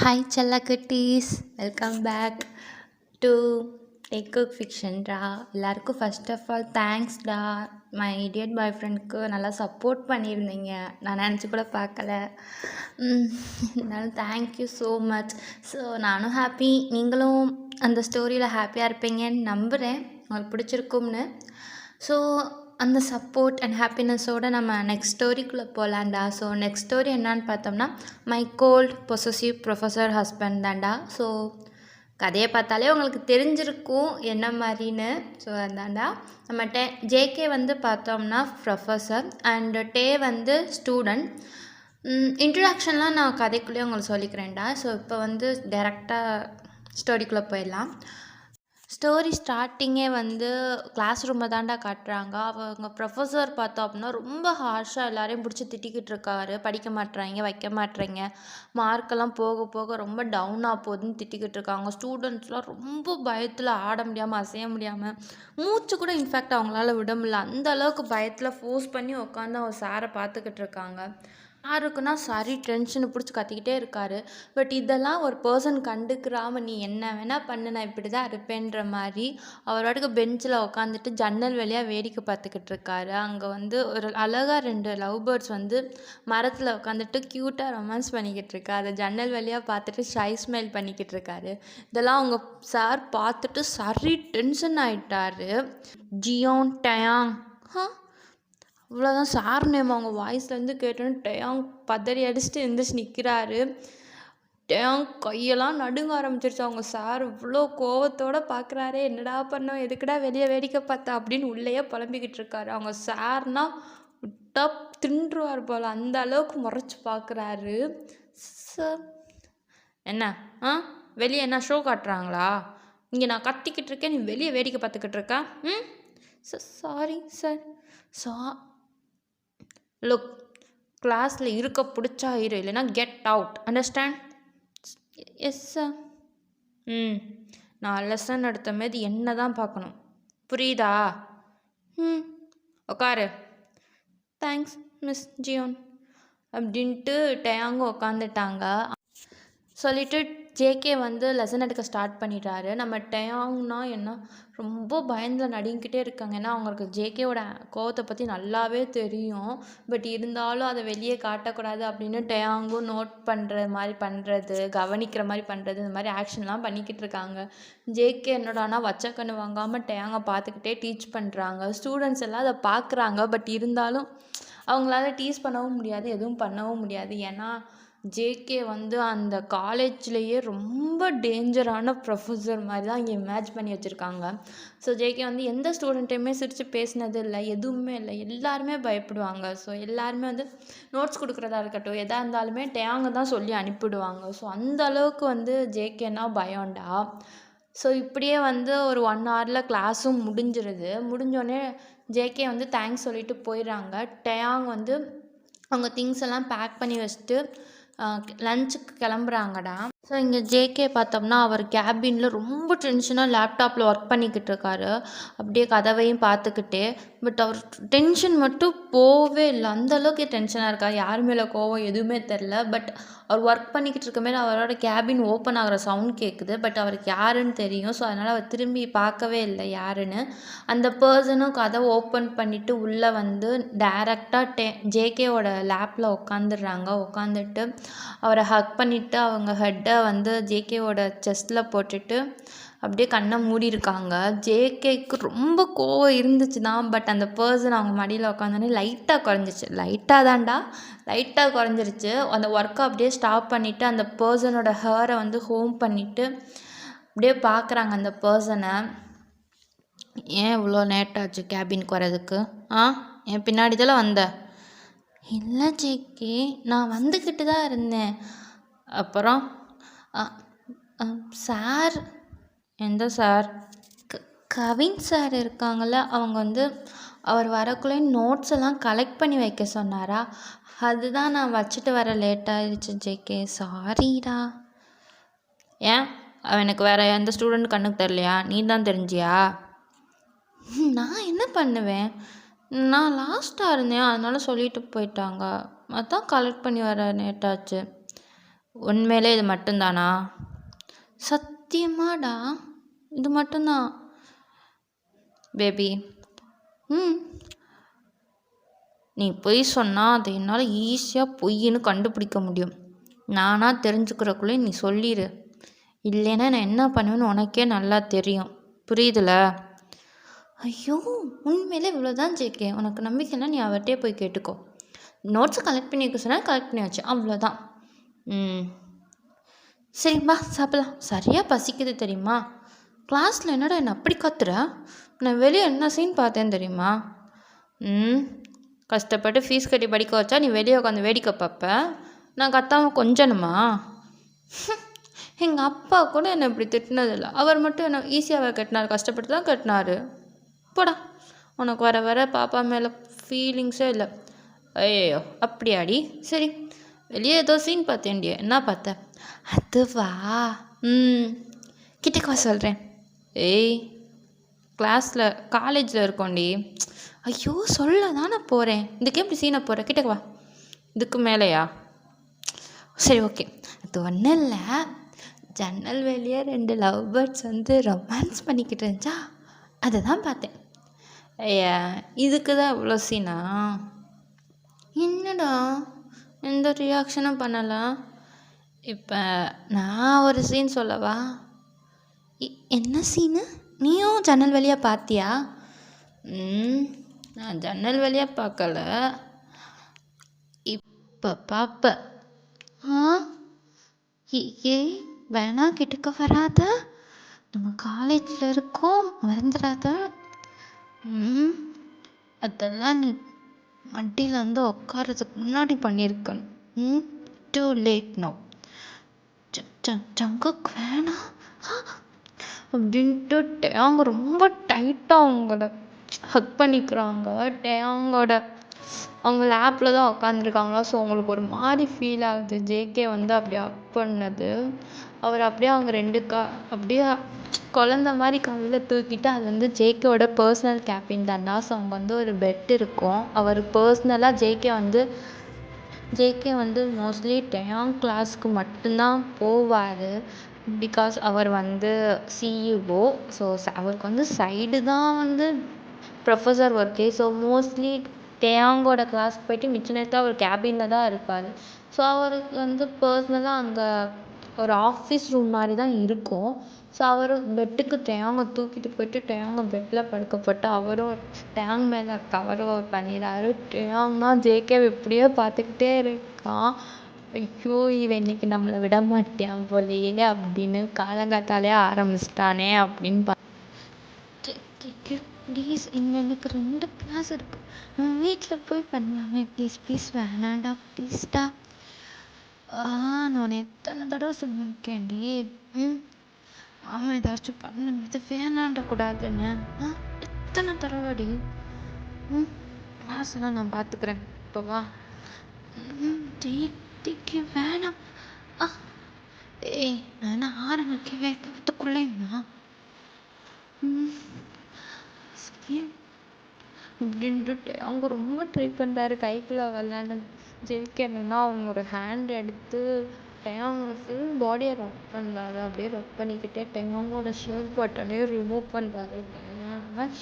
Hi செல்ல குட்டீஸ், welcome back to take cook ஃபிக்ஷன்டா. எல்லாருக்கும் ஃபர்ஸ்ட் ஆஃப் ஆல் தேங்க்ஸ்டா. மை இடியட் பாய் ஃப்ரெண்டுக்கு நல்லா சப்போர்ட் பண்ணியிருந்தீங்க. நான் நினச்சி கூட பார்க்கல. இருந்தாலும் தேங்க்யூ ஸோ மச். ஸோ நானும் ஹாப்பி, நீங்களும் அந்த ஸ்டோரியில் ஹாப்பியாக இருப்பீங்கன்னு நம்புகிறேன். உங்களுக்கு பிடிச்சிருக்கும்னு. ஸோ அந்த சப்போர்ட் அண்ட் ஹாப்பினஸோடு நம்ம நெக்ஸ்ட் ஸ்டோரிக்குள்ளே போகலான்டா. ஸோ நெக்ஸ்ட் ஸ்டோரி என்னான்னு பார்த்தோம்னா, my cold possessive professor husband தான்டா. ஸோ கதையை பார்த்தாலே உங்களுக்கு தெரிஞ்சிருக்கும் என்ன மாதிரின்னு. ஸோ அதான்டா நம்ம ஜேகே வந்து பார்த்தோம்னா ப்ரொஃபஸர் அண்ட் டே வந்து ஸ்டூடெண்ட். இன்ட்ரடக்ஷன்லாம் நான் கதைக்குள்ளேயே உங்களுக்கு சொல்லிக்கிறேன்டா. ஸோ இப்போ வந்து டைரெக்டாக ஸ்டோரிக்குள்ளே போயிடலாம். ஸ்டோரி ஸ்டார்டிங்கே வந்து கிளாஸ் ரூமை தாண்டா காட்டுறாங்க. அவங்க ப்ரொஃபஸர் பார்த்தோம் அப்படின்னா ரொம்ப ஹார்ஷாக எல்லாரையும் பிடிச்சி திட்டிக்கிட்டு இருக்காரு. படிக்க மாட்றாங்க, வைக்க மாட்றீங்க, மார்க்கெல்லாம் போக போக ரொம்ப டவுனாக போகுதுன்னு திட்டிக்கிட்டு இருக்காங்க. ஸ்டூடெண்ட்ஸ்லாம் ரொம்ப பயத்தில் ஆட முடியாமல் அசைய முடியாமல் மூச்சு கூட இன்ஃபேக்ட் அவங்களால விட முடியல. அந்த அளவுக்கு பயத்தில் ஃபோர்ஸ் பண்ணி உட்காந்து அவங்க சாரை பார்த்துக்கிட்டு இருக்காங்க. யாருக்குன்னா சரி டென்ஷனை பிடிச்சி கத்திக்கிட்டே இருக்காரு. பட் இதெல்லாம் ஒரு பர்சன் கண்டுக்கிறாமல் நீ என்ன வேணால் பண்ணு, நான் இப்படி தான் இருப்பேன்ற மாதிரி அவரோடக்கு பெஞ்சில் உட்காந்துட்டு ஜன்னல் வழியாக வேடிக்கை பார்த்துக்கிட்டு இருக்காரு. அங்கே வந்து ஒரு அழகாக 2 லவ் பேர்ட்ஸ் வந்து மரத்தில் உட்காந்துட்டு க்யூட்டாக ரொமான்ஸ் பண்ணிக்கிட்டு இருக்கா. அதை ஜன்னல் வழியாக பார்த்துட்டு ஷை ஸ்மைல் பண்ணிக்கிட்டு இருக்காரு. இதெல்லாம் அவங்க சார் பார்த்துட்டு சரி டென்ஷன் ஆகிட்டாரு. ஜியோன் டயாங் அவ்வளோதான் சார் நேம் அவங்க வாய்ஸ்லேருந்து கேட்டோன்னு டயாங் பதறி அடிச்சுட்டு எழுந்திரிச்சு நிற்கிறாரு. டயாங் கையெல்லாம் நடுங்க ஆரம்பிச்சிருச்சு. அவங்க சார் இவ்வளோ கோவத்தோடு பார்க்குறாரு. என்னடா பண்ணோம், எதுக்குடா வெளியே வேடிக்கை பார்த்தா அப்படின்னு உள்ளேயே புலம்பிக்கிட்டு இருக்காரு. அவங்க சார்னா விட்டா தின்றுவார் போல், அந்த அளவுக்கு முறைச்சி பார்க்குறாரு. சார் என்ன வெளியே என்ன ஷோ காட்டுறாங்களா? இங்கே நான் கத்திக்கிட்டு இருக்கேன், நீ வெளியே வேடிக்கை பார்த்துக்கிட்டு இருக்கா? Sir sorry sir. லுக், கிளாஸில் இருக்க பிடிச்சா இரு, இல்லைன்னா get out, understand? Yes sir. நான் லெசன் எடுத்த மாரி என்ன தான் பார்க்கணும், புரியுதா? உக்காரு. தேங்க்ஸ் மிஸ் ஜியோன் அப்படின்ட்டு டயாங்க உக்காந்துட்டாங்க. சொல்லிவிட்டு ஜேகே வந்து லெசன் எடுக்க ஸ்டார்ட் பண்ணிட்டாரு. நம்ம டயாங்னா என்ன ரொம்ப பயந்தில் நடுங்கிக்கிட்டே இருக்காங்க. ஏன்னா அவங்களுக்கு ஜேகேவோட கோவத்தை பற்றி நல்லாவே தெரியும். பட் இருந்தாலும் அதை வெளியே காட்டக்கூடாது அப்படின்னு டயாங்கும் நோட் பண்ணுற மாதிரி பண்ணுறது, கவனிக்கிற மாதிரி பண்ணுறது, இந்த மாதிரி ஆக்ஷன்லாம் பண்ணிக்கிட்டு இருக்காங்க. ஜேகே என்னடானா வச்ச கண்ணு வாங்காமல் டயாங்கை பார்த்துக்கிட்டே டீச் பண்ணுறாங்க. ஸ்டூடெண்ட்ஸ் எல்லாம் அதை பார்க்குறாங்க. பட் இருந்தாலும் அவங்களால டீச் பண்ணவும் முடியாது, எதுவும் பண்ணவும் முடியாது. ஏன்னா ஜேகே வந்து அந்த காலேஜ்லேயே ரொம்ப டேஞ்சரான ப்ரொஃபஸர் மாதிரி தான் இங்கே இமேஜ் பண்ணி வச்சுருக்காங்க. ஸோ ஜேகே வந்து எந்த ஸ்டூடெண்ட்டையுமே சிரித்து பேசினது இல்லை, எதுவுமே இல்லை, எல்லாருமே பயப்படுவாங்க. ஸோ எல்லாருமே வந்து நோட்ஸ் கொடுக்குறதா இருக்கட்டும், எதாக இருந்தாலுமே டயாங்க தான் சொல்லி அனுப்பிவிடுவாங்க. ஸோ அந்த அளவுக்கு வந்து ஜேகேனா பயம்டா. ஸோ இப்படியே வந்து ஒரு 1 ஹவரில் கிளாஸும் முடிஞ்சிருது. முடிஞ்சோடனே ஜேகே வந்து தேங்க்ஸ் சொல்லிட்டு போயிடுறாங்க. டயாங் வந்து அவங்க திங்ஸ் எல்லாம் பேக் பண்ணி வச்சுட்டு லஞ்சுக்கு கிளம்புறாங்கடா. ஸோ இங்கே ஜேகே பார்த்தோம்னா அவர் கேபினில் ரொம்ப டென்ஷனாக லேப்டாப்பில் ஒர்க் பண்ணிக்கிட்டு இருக்காரு. அப்படியே கதவையும் பார்த்துக்கிட்டே. பட் அவர் டென்ஷன் மட்டும் போகவே இல்லை. அந்தளவுக்கு டென்ஷனாக இருக்கார். யார் மேலே கோவம் எதுவுமே தெரில. பட் அவர் ஒர்க் பண்ணிக்கிட்டு இருக்க மேலே அவரோட கேபின் ஓப்பன் ஆகிற சவுண்ட் கேட்குது. பட் அவருக்கு யாருன்னு தெரியும். ஸோ அதனால் அவர் திரும்பி பார்க்கவே இல்லை யாருன்னு. அந்த பர்சனும் கதவை ஓப்பன் பண்ணிவிட்டு உள்ளே வந்து டைரெக்டாக ஜேகேவோட லேப்பில் உட்காந்துடுறாங்க. உட்காந்துட்டு அவரை ஹக் பண்ணிவிட்டு அவங்க ஹெட்டை வந்து ஜேகேவோட செஸ்ட்டில் போட்டுட்டு அப்படியே கண்ணை மூடியிருக்காங்க. ஜேகேக்கு ரொம்ப கோவம் இருந்துச்சு தான். பட் அந்த பர்சன் அவங்க மடியில் உட்காந்தோடனே லைட்டாக குறைஞ்சிச்சு. லைட்டாக குறைஞ்சிருச்சு. அந்த ஒர்க்கை அப்படியே ஸ்டாப் பண்ணிவிட்டு அந்த பர்சனோட ஹேரை வந்து ஹோம் பண்ணிவிட்டு அப்படியே பார்க்குறாங்க அந்த பர்சனை. ஏன் இவ்வளோ லேட்டாச்சு கேபினுக்கு வரதுக்கு? என் பின்னாடி தான் வந்த? இல்லை ஜேகே, நான் வந்துக்கிட்டு தான் இருந்தேன். அப்புறம் சார். எந்த சார்? கவின் சார் இருக்காங்கள்ல, அவங்க வந்து அவர் வரக்குள்ளே நோட்ஸ் எல்லாம் கலெக்ட் பண்ணி வைக்க சொன்னாரா, அதுதான் நான் வச்சுட்டு வர லேட் ஆகிடுச்சு ஜேகே, சாரிடா. ஏன் அவனுக்கு வேறு எந்த ஸ்டூடெண்ட் கண்ணுக்கு தெரியலையா? நீ தான் தெரிஞ்சியா? நான் என்ன பண்ணுவேன், நான் லாஸ்ட்டாக இருந்தேன், அதனால சொல்லிட்டு போயிட்டாங்க, அதான் கலெக்ட் பண்ணி வர லேட்டாச்சு. உண்மையிலே இது மட்டும்தானா? சத்தியமாடா, இது மட்டும்தான் பேபி. ம் நீ பொய் சொன்னால் அதை என்னால் ஈஸியாக பொய்ன்னு கண்டுபிடிக்க முடியும். நானாக தெரிஞ்சுக்கிறக்குள்ளே நீ சொல்லிடு. இல்லைன்னா நான் என்ன பண்ணுவேன்னு உனக்கே நல்லா தெரியும். புரியுதுல? ஐயோ, உண்மையிலே இவ்வளோதான் ஜேகே. உனக்கு நம்பிக்கைன்னா நீ அவர்கிட்டே போய் கேட்டுக்கோ. நோட்ஸை கலெக்ட் பண்ணி வைக்க சொன்னால் கலெக்ட் பண்ணி வச்சு, அவ்வளோதான். சரிம்மா, சாப்பிடலாம். சரியாக பசிக்குது தெரியுமா? கிளாஸில் என்னடா என்ன அப்படி கத்துற? நான் வெளியே என்ன சீன் பார்த்தேன்னு தெரியுமா? கஷ்டப்பட்டு ஃபீஸ் கட்டி படிக்க வச்சா நீ வெளியே உட்காந்து வேடிக்கை பார்ப்ப. நான் கத்தாமல் கொஞ்சணுமா? எங்கள் அப்பா கூட என்னை இப்படி திட்டினதில்லை. அவர் மட்டும் என்னை ஈஸியாக கட்டினார், கஷ்டப்பட்டு தான் கட்டினார். போடா, உனக்கு வர வர பாப்பா மேலே ஃபீலிங்ஸே இல்லை. ஐயோ, அப்படியாடி? சரி, வெளியே ஏதோ சீன் பார்த்தேன்டியே, என்ன பார்த்த? அதுவா? கிட்டக்கா சொல்கிறேன். ஏய், கிளாஸில் காலேஜில் இருக்கோண்டி. ஐயோ, சொல்ல தானே போகிறேன். இதுக்கு எப்படி சீனை போகிறேன்? கிட்டக்கு வா. இதுக்கு மேலேயா? சரி, ஓகே. அது ஒன்றும் இல்லை, ஜன்னல் வெளியே 2 லவ் பேர்ட்ஸ் வந்து ரொமான்ஸ் பண்ணிக்கிட்டு இருந்துச்சா, அதை தான் பார்த்தேன். ஐயா, இதுக்கு தான் இவ்வளோ சீனா? என்னடா எந்த ரியாக்ஷனும் பண்ணலாம்? இப்போ நான் ஒரு சீன் சொல்லவா? என்ன சீனு? நீயும் ஜன்னல் வழியாக பார்த்தியா? நான் ஜன்னல் வழியாக பார்க்கல, இப்போ பார்ப்ப. ஏய், வேணா, கிட்டக்க வராத. நம்ம காலேஜில் இருக்கோம், மறந்துடாத. அதெல்லாம் நீ வண்டியில் வந்து உட்காரதுக்கு முன்னாடி பண்ணியிருக்கணும். Too late no. ஜங்குக்கு வேணாம் அப்படின்ட்டு டேங்க ரொம்ப டைட்டாக அவங்கள ஹக் பண்ணிக்கிறாங்க. டேங்கோட அவங்க லேப்பில் தான் உட்காந்துருக்காங்களா, ஸோ அவங்களுக்கு ஒரு மாதிரி ஃபீல் ஆகுது. ஜேகே வந்து அப்படியே ஹக் பண்ணது. அவர் அப்படியே அவங்க 2 அப்படியே குழந்த மாதிரி காலையில் தூக்கிட்டு, அது வந்து ஜேகேவோட பர்சனல் கேபின் தானா. ஸோ அங்கே வந்து ஒரு பெட் இருக்கும். அவர் பர்சனலாக ஜேகே வந்து மோஸ்ட்லி டேயாங் கிளாஸ்க்கு மட்டும்தான் போவார். பிகாஸ் அவர் வந்து சிஇஓ. ஸோ அவருக்கு வந்து சைடு தான் வந்து ப்ரொஃபஸர் ஒர்க்கே. ஸோ மோஸ்ட்லி டேயாங்கோட கிளாஸ்க்கு போய்ட்டு மிச்ச நேரத்தில் அவர் கேபினில் தான் இருப்பார். ஸோ அவருக்கு வந்து பர்சனலாக அங்கே ஒரு ஆஃபீஸ் ரூம் மாதிரி தான் இருக்கும். ஸோ அவர் பெட்டுக்கு டேயாங்கை தூக்கிட்டு போய்ட்டு டேயாங்கை பெட்டில் படுக்கப்பட்டு அவரும் டேயாங் மேலே கவரும் பண்ணிடுறாரு. டேயாங்னா ஜேகே இப்படியே பார்த்துக்கிட்டே இருக்கான். ஐயோ, இவன் இன்னைக்கு நம்மளை விட மாட்டான் போலையே அப்படின்னு காலங்காத்தாலே ஆரம்பிச்சிட்டானே அப்படின்னு ப்ளீஸ், இங்கே எனக்கு 2 கிளாஸ் இருக்குது, நான் வீட்டில் போய் பண்ணலாமே. ப்ளீஸ் வேணாண்டா, ப்ளீஸ்டா. நான் எத்தனை தடவை சொல்லியிருக்கேன்டி. அவன் ஏதாச்சும் பண்ணுறது வேணாண்ட கூடாதுன்னு. எத்தனை தடவைடி? கிளாஸ்லாம் நான் பார்த்துக்கிறேன், இப்போ வா. டிக்கி வேணாம். ஏய், நான் ஆரம்பிக்க வைக்கிறதுக்குள்ளேயுமா அப்படின்ட்டு அவங்க ரொம்ப ட்ரை பண்ணுறாரு கைக்குள்ளே விளாண்டு. ஜெயிக்கணும்னா அவங்க ஒரு ஹேண்ட் எடுத்து டேயாங்கோட ஃபுல் பாடியை ரப் பண்ணுறாரு. அப்படியே ரப் பண்ணிக்கிட்டே டேயாங்கோட ஷர்ட் பட்டனே ரிமூவ் பண்ணுறாரு.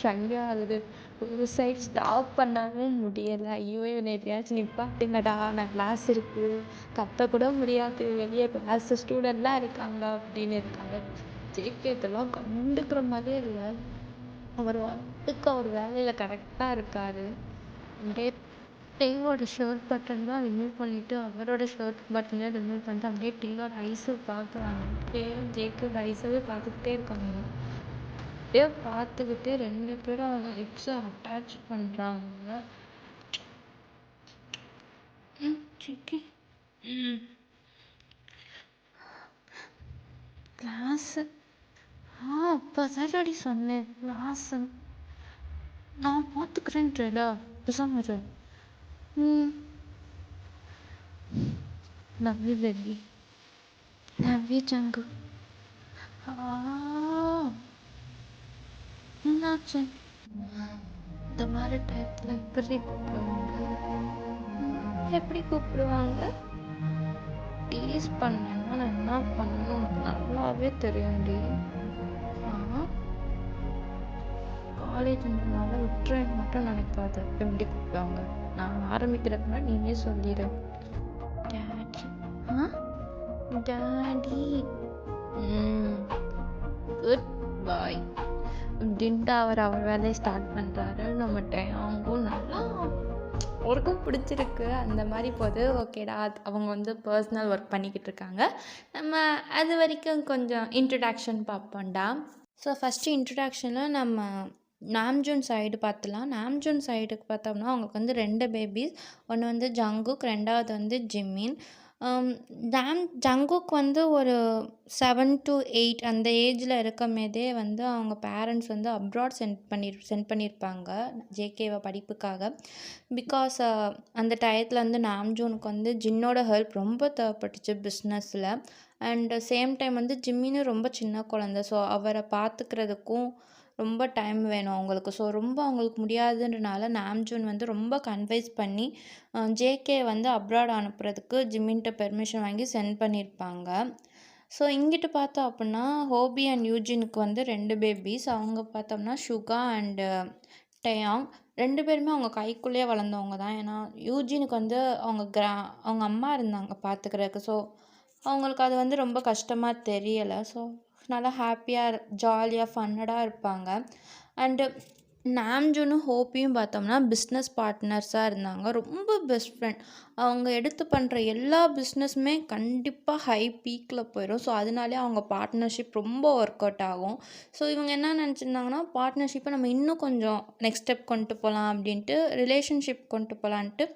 ஷையாகுது. ஒரு சைட் ஸ்டாப் பண்ணாவே முடியலை. ஐயோ, நேற்றையாச்சும் நிப்பாட்டுங்கடா, நான் கிளாஸ் இருக்குது, கத்தக்கூட முடியாது, வெளியே கிளாஸ் ஸ்டூடெண்ட்லாம் இருக்காங்க அப்படின்னு இருக்காங்க. ஜேகே இதெல்லாம் கண்டுக்கிற மாதிரியே இல்லை. அவர் வந்துக்கு அவர் வேலையில் கரெக்டாக இருக்கார். அப்படியே டேயோட ஷர்ட் பட்டன் தான் ரிமூவ் பண்ணிவிட்டு அவரோட ஷர்ட் பட்டனே ரிமூவ் பண்ணிட்டு அப்படியே டேயோட ஐஸை பார்க்குறாங்க. டேயும் ஜேக்கோட ஐஸவே பார்த்துக்கிட்டே இருக்காங்க. அப்படியே பார்த்துக்கிட்டே 2 பேரும் அவங்க லிப்ஸை அட்டாச் பண்ணுறாங்க. கிளாஸு இப்போ தாடி சொன்னேன், கிளாஸு நான் பார்த்துக்கிறேன்றேடா, பேசாம. Love you baby, love you ஜங்கு. என்னாச்சு? இந்த மாதிரி டயத்தில் எப்படி கூப்பிடுவாங்க? எப்படி கூப்பிடுவாங்க? டீஸ் பண்ணேன்னா நான் என்ன பண்ணணும் உனக்கு நல்லாவே தெரியும்டி. காலேஜ்ன்றனால விட்டுறேன்னு மட்டும் நினைக்காத. எப்படி கூப்பிடுவாங்க? நான் ஆரம்பிக்கிறதுனா நீயே சொல்லிடு. டேடி. டேடி. குட் பாய் அப்படின்ட்டு அவர் வேலையை ஸ்டார்ட் பண்ணுறாரு. நம்ம டேயாங்கும் நல்லா ஒர்க்கும் பிடிச்சிருக்கு. அந்த மாதிரி போது ஓகேடா. அவங்க வந்து பர்சனல் ஒர்க் பண்ணிக்கிட்டு இருக்காங்க. நம்ம அது வரைக்கும் கொஞ்சம் இன்ட்ரடக்ஷன் பார்ப்போம்டா. ஸோ ஃபஸ்ட்டு இன்ட்ரடக்ஷனில் நம்ம நாம்ஜூன் சைடு பார்த்துலாம். நாம்ஜூன் சைடுக்கு பார்த்தோம்னா அவங்களுக்கு வந்து 2 பேபிஸ். ஒன்று வந்து ஜங்குக், 2வது வந்து ஜிம்மின். ஜங்குக் வந்து ஒரு 7 to 8 அந்த ஏஜில் இருக்கும்போதே வந்து அவங்க பேரண்ட்ஸ் வந்து அப்ராட் சென்ட் பண்ணியிருப்பாங்க ஜேகேவை படிப்புக்காக. பிகாஸ் அந்த டயத்தில் வந்து நாம்ஜூனுக்கு வந்து ஜின்னோட ஹெல்ப் ரொம்ப தேவைப்பட்டுச்சு பிஸ்னஸில். அண்ட் சேம் டைம் வந்து ஜிம்மின்னு ரொம்ப சின்ன குழந்த. ஸோ அவரை பார்த்துக்கிறதுக்கும் ரொம்ப டைம் வேணும் அவங்களுக்கு. ஸோ ரொம்ப அவங்களுக்கு முடியாதுன்றனால நாம்ஜூன் வந்து ரொம்ப கன்வைஸ் பண்ணி ஜேகே வந்து அப்ராட் அனுப்புறதுக்கு ஜிம்மின்ட்ட பெர்மிஷன் வாங்கி சென்ட் பண்ணியிருப்பாங்க. ஸோ இங்கிட்டு பார்த்தோம் அப்படின்னா ஹோபி அண்ட் யூஜினுக்கு வந்து 2 பேபிஸ். அவங்க பார்த்தோம்னா ஷுகா அண்டு டேயாங். 2 பேருமே அவங்க கைக்குள்ளேயே வளர்ந்தவங்க தான். ஏன்னா யூஜினுக்கு வந்து அவங்க அம்மா இருந்தாங்க பார்த்துக்கிறதுக்கு. ஸோ அவங்களுக்கு அது வந்து ரொம்ப கஷ்டமாக தெரியலை. ஸோ நல்லா ஹாப்பியாக ஜாலியாக ஃபன்னடாக இருப்பாங்க. அண்டு நாம்ஜூனும் ஹோப்பியும் பார்த்தோம்னா பிஸ்னஸ் பார்ட்னர்ஸாக இருந்தாங்க. ரொம்ப பெஸ்ட் ஃப்ரெண்ட். அவங்க எடுத்து பண்ணுற எல்லா பிஸ்னஸுமே கண்டிப்பாக ஹை பீக்கில் போயிடும். ஸோ அதனாலே அவங்க பார்ட்னர்ஷிப் ரொம்ப ஒர்க் அவுட் ஆகும். ஸோ இவங்க என்ன நினச்சிருந்தாங்கன்னா பார்ட்னர்ஷிப்பை நம்ம இன்னும் கொஞ்சம் நெக்ஸ்ட் ஸ்டெப் கொண்டு போகலாம் அப்படின்ட்டு ரிலேஷன்ஷிப் கொண்டு போகலான்ட்டு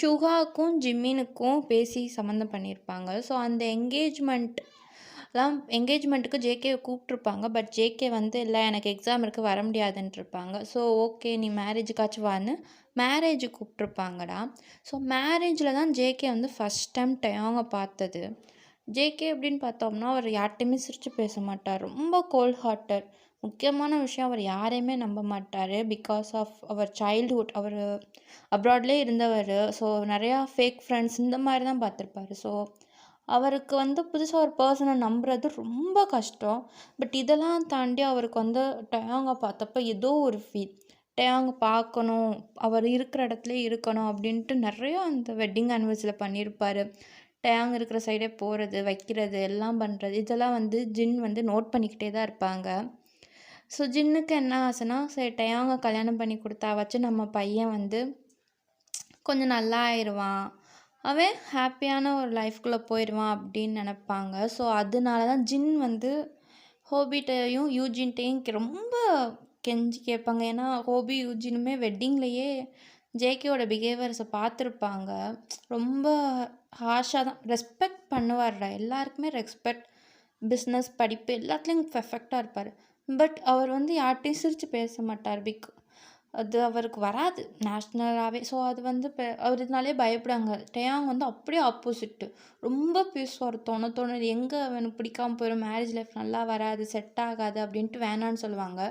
ஷுகாவுக்கும் ஜிம்மினுக்கும் பேசி சம்மந்தம் பண்ணியிருப்பாங்க. ஸோ அந்த என்கேஜ்மெண்ட்டுக்கு ஜேகேவை கூப்பிட்ருப்பாங்க. பட் ஜேகே வந்து இல்லை எனக்கு எக்ஸாம் இருக்குது வர முடியாதுன்ட்ருப்பாங்க. ஸோ ஓகே நீ மேரேஜுக்காச்சும் வான்னு மேரேஜுக்கு கூப்பிட்ருப்பாங்கடா. ஸோ மேரேஜில் தான் ஜேகே வந்து ஃபஸ்ட் டைம் டேயாங்கை பார்த்தது. ஜேகே அப்படின்னு பார்த்தோம்னா அவர் யார்கிட்டையுமே சிரித்து பேச மாட்டார். ரொம்ப கோல்ட் ஹார்ட்டட். முக்கியமான விஷயம் அவர் யாரையுமே நம்ப மாட்டார். பிகாஸ் ஆஃப் அவர் சைல்டுஹுட். அவர் அப்ராட்லேயே இருந்தவர். ஸோ நிறையா ஃபேக் ஃப்ரெண்ட்ஸ் இந்த மாதிரி தான் பார்த்துருப்பாரு. ஸோ அவருக்கு வந்து புதுசாக ஒரு பர்சனை நம்புறது ரொம்ப கஷ்டம். பட் இதெல்லாம் தாண்டி அவருக்கு வந்து டேயாங்கை பார்த்தப்ப ஏதோ ஒரு ஃபீல். டேயாங்கை பார்க்கணும், அவர் இருக்கிற இடத்துலையே இருக்கணும் அப்படின்ட்டு நிறையா அந்த வெட்டிங் ஆனிவர்சரியில் பண்ணியிருப்பார். டேயாங் இருக்கிற சைடே போகிறது, வைக்கிறது, எல்லாம் பண்ணுறது. இதெல்லாம் வந்து ஜின் வந்து நோட் பண்ணிக்கிட்டே தான் இருப்பாங்க. ஸோ ஜின்னுக்கு என்ன ஆசைன்னா சரி டேயாங்கை கல்யாணம் பண்ணி கொடுத்தா வச்சு நம்ம பையன் வந்து கொஞ்சம் நல்லா ஆயிடுவான், அவன் ஹாப்பியான ஒரு லைஃப்குள்ளே போயிடுவான் அப்படின்னு நினப்பாங்க. ஸோ அதனால தான் ஜின் வந்து ஹோபிட்டையும் யூஜின்ட்டையும் ரொம்ப கெஞ்சி கேட்பாங்க. ஏன்னா ஹோபி யூஜினுமே வெட்டிங்லேயே ஜேகேவோட பிஹேவியர்ஸை பார்த்துருப்பாங்க. ரொம்ப ஹார்ஷாக தான் ரெஸ்பெக்ட் பண்ணுவார்டா. எல்லாருக்குமே ரெஸ்பெக்ட், பிஸ்னஸ், படிப்பு எல்லாத்துலேயும் பெர்ஃபெக்டாக இருப்பார். பட் அவர் வந்து யார்கிட்டையும் சிரித்து பேச மாட்டார். அது அவருக்கு வராது நேஷ்னலாகவே. ஸோ அது வந்து அவர் இதனாலே பயப்படுவாங்க. டேயாங் வந்து அப்படியே ஆப்போசிட்டு. ரொம்ப பேசுவார். தோணுது எங்கே அவனுக்கு பிடிக்காம போயிடும், மேரேஜ் லைஃப் நல்லா வராது, செட் ஆகாது அப்படின்ட்டு வேணான்னு சொல்லுவாங்க.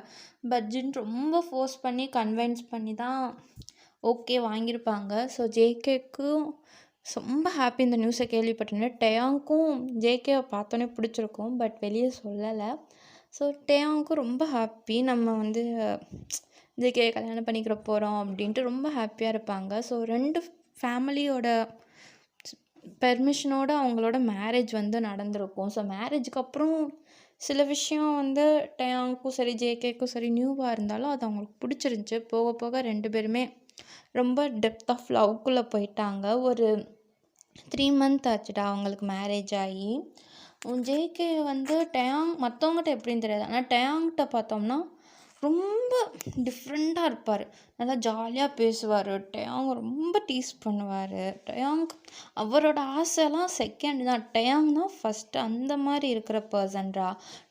பட் ஜின் ரொம்ப ஃபோர்ஸ் பண்ணி கன்வின்ஸ் பண்ணி தான் ஓகே வாங்கியிருப்பாங்க. ஸோ ஜேகேக்கும் ரொம்ப ஹாப்பி இந்த நியூஸை கேள்விப்பட்டேன். டேயாங்க்கும் ஜேகேவை பார்த்தோன்னே பிடிச்சிருக்கும். பட் வெளியே சொல்லலை. ஸோ டேயாங்க்கும் ரொம்ப ஹாப்பி. நம்ம வந்து ஜேகே கல்யாணம் பண்ணிக்கிற போகிறோம் அப்படின்ட்டு ரொம்ப ஹாப்பியாக இருப்பாங்க. ஸோ 2 ஃபேமிலியோட பெர்மிஷனோட அவங்களோட மேரேஜ் வந்து நடந்திருக்கும். ஸோ மேரேஜுக்கு அப்புறம் சில விஷயம் வந்து டேயாங்க்கும் சரி ஜேகேக்கும் சரி நியூவாக இருந்தாலும் அது அவங்களுக்கு பிடிச்சிருந்துச்சி. போக போக 2 பேருமே ரொம்ப டெப்த் ஆஃப் லவ்க்குள்ளே போயிட்டாங்க. ஒரு 3 மந்த் ஆச்சுடா அவங்களுக்கு மேரேஜ் ஆகி. ஜேகே வந்து டேயாங் மற்றவங்ககிட்ட எப்படின்னு தெரியாது. ஆனால் டேயாங்கிட்ட பார்த்தோம்னா ரொம்ப டிஃப்ரெண்ட்டாக இருப்பார். நல்லா ஜாலியாக பேசுவார். டேயாங் ரொம்ப டீஸ் பண்ணுவார். டேயாங் அவரோட ஆசைலாம் செகண்ட் தான். டேயாங் தான் ஃபஸ்ட்டு அந்த மாதிரி இருக்கிற பர்சன்டா.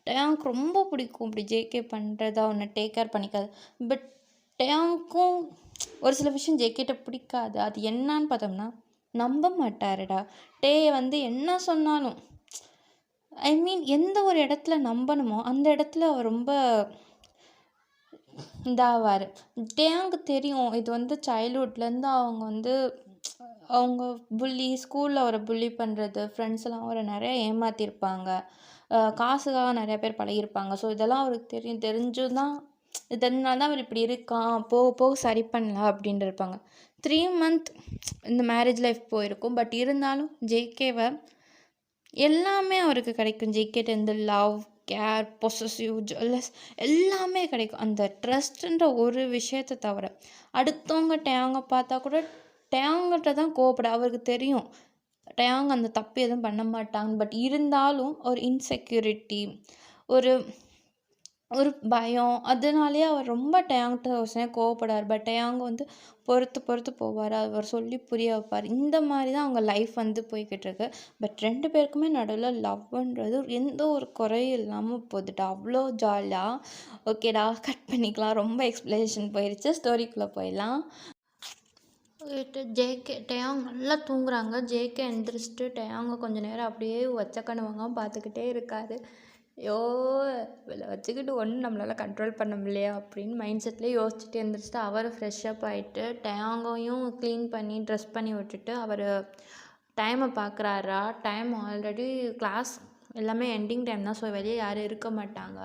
டேயாங்க்கு ரொம்ப பிடிக்கும் இப்படி ஜேகே பண்ணுறதா ஒன்று டேக் கேர் பண்ணிக்காது. பட் டேயாங்க்கும் ஒரு சில விஷயம் ஜேகேட்ட பிடிக்காது. அது என்னான்னு பார்த்தோம்னா நம்ப மாட்டாருடா. வந்து என்ன சொன்னாலும் எந்த ஒரு இடத்துல நம்பணுமோ அந்த இடத்துல அவர் ரொம்ப இதாவார். டேயாங்க்கு தெரியும் இது வந்து சைல்ட்ஹுட்லேருந்து அவங்க வந்து அவங்க ஸ்கூலில் அவரை புல்லி பண்ணுறது, ஃப்ரெண்ட்ஸ்லாம் அவரை நிறைய ஏமாத்தியிருப்பாங்க. காசுக்காக நிறைய பேர் பழகியிருப்பாங்க. ஸோ இதெல்லாம் அவருக்கு தெரிஞ்சும் தான் தெரிஞ்சனால தான் அவர் இப்படி இருக்கான், போக போக சரி பண்ணலாம் அப்படின்ட்டு இருப்பாங்க. 3 மந்த் இந்த மேரேஜ் லைஃப் போயிருக்கும். பட் இருந்தாலும் ஜேகேவை எல்லாமே அவருக்கு கிடைக்கும். ஜேகேட்டேருந்து லவ், கேர், பொசசிவ், ஜெலஸ் எல்லாமே கிடைக்கும். அந்த ட்ரஸ்ட்டுன்ற ஒரு விஷயத்தை தவிர அடுத்தவங்க டேங்க பார்த்தா கூட டேங்கிட்ட தான் கோவப்பட அவருக்கு தெரியும். டேங்க அந்த தப்பு எதுவும் பண்ண மாட்டாங்க. பட் இருந்தாலும் ஒரு இன்செக்யூரிட்டி, ஒரு ஒரு பயம், அதனாலேயே அவர் ரொம்ப டேங்கிட்ட ஒரு சமயம் கோவப்படுவார். பட் டேங்க வந்து பொறுத்து போவார். அவர் சொல்லி புரிய வைப்பார். இந்த மாதிரி தான் அவங்க லைஃப் வந்து போய்கிட்டுருக்கு. பட் 2 பேருக்குமே நடுவில் லவ்ன்றது எந்த ஒரு குறையும் இல்லாமல் போகுதுடா. அவ்வளோ ஜாலியாக. ஓகேடா, கட் பண்ணிக்கலாம். ரொம்ப எக்ஸ்ப்ளனேஷன் போயிடுச்சு. ஸ்டோரிக்குள்ளே போயிடலாம். டேயாங் நல்லா தூங்குறாங்க. ஜேகே எந்திரிச்சிட்டு டேயாங்க கொஞ்சம் நேரம் அப்படியே வச்சக்கணுவாங்க பார்த்துக்கிட்டே இருக்காரு. ஐயோ, இவளை வச்சுக்கிட்டு ஒன்றும் நம்மளால் கண்ட்ரோல் பண்ண முடியலையா அப்படின்னு மைண்ட் செட்லேயே யோசிச்சுட்டு எழுந்திரிச்சிட்டு அவர் ஃப்ரெஷ்ஷப் ஆகிட்டு டேங்கையும் க்ளீன் பண்ணி ட்ரெஸ் பண்ணி விட்டுட்டு அவர் டைமை பார்க்குறாரா. டைம் ஆல்ரெடி கிளாஸ் எல்லாமே எண்டிங் டைம் தான். ஸோ வெளியே யாரும் இருக்க மாட்டாங்க.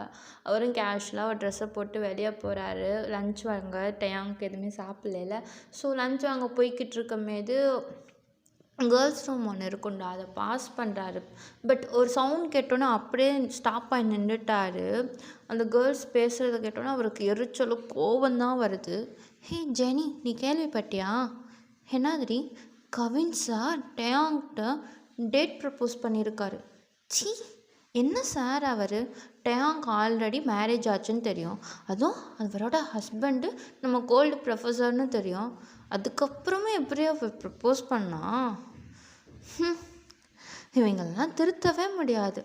அவரும் கேஷுவலாக ஒரு ட்ரெஸ்ஸை போட்டு வெளியே போகிறாரு. லன்ச் வாங்க டேங்க்கு எதுவுமே சாப்பிடல. ஸோ லன்ச் வாங்க போய்கிட்டு இருக்கமேது கேர்ள்ஸ் ரூம் ஒன்று இருக்கும்டா, அதை பாஸ் பண்ணுறாரு. பட் ஒரு சவுண்ட் கேட்டோன்னே அப்படியே ஸ்டாப் ஆகி நின்றுட்டாரு. அந்த கேர்ள்ஸ் பேசுகிறத கேட்டோன்னே அவருக்கு எரிச்சலும் கோபந்தான் வருது. ஹே ஜெனி, நீ கேள்விப்பட்டியா? என்னதுடி, கவின் சார் டேயாங்கிட்ட டேட் ப்ரப்போஸ் பண்ணியிருக்காரு. சி, என்ன சார் அவர்? டேயாங்க் ஆல்ரெடி மேரேஜ் ஆச்சுன்னு தெரியும். அதுவும் அவரோட ஹஸ்பண்டு நம்ம கோல்டு ப்ரொஃபஸர்னு தெரியும். அதுக்கப்புறமே எப்படியோ ப்ரப்போஸ் பண்ணா? இவங்களெல்லாம் திருத்தவே முடியாது.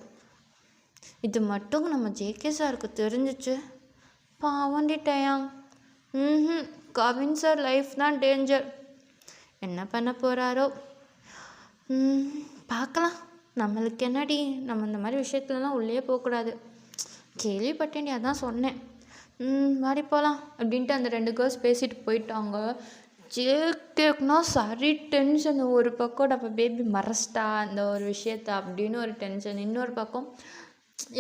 இது மட்டும் நம்ம ஜேகே சாருக்கு தெரிஞ்சிச்சு, பாவண்டி டேயாங். கவின் சார் லைஃப் தான் டேஞ்சர். என்ன பண்ண போகிறாரோ பார்க்கலாம். நம்மளுக்கு என்னடி, நம்ம இந்த மாதிரி விஷயத்துலலாம் உள்ளே போகக்கூடாது. கேள்விப்பட்டேன்டி, அதான் சொன்னேன். வாடி போகலாம் அப்படின்ட்டு அந்த 2 கேர்ள்ஸ் பேசிட்டு போயிட்டாங்க. ஜேகேக்குனா சரி டென்ஷன். ஒரு பக்கம் நம்ம பேபி மறைச்சிட்டா அந்த ஒரு விஷயத்த அப்படின்னு ஒரு டென்ஷன். இன்னொரு பக்கம்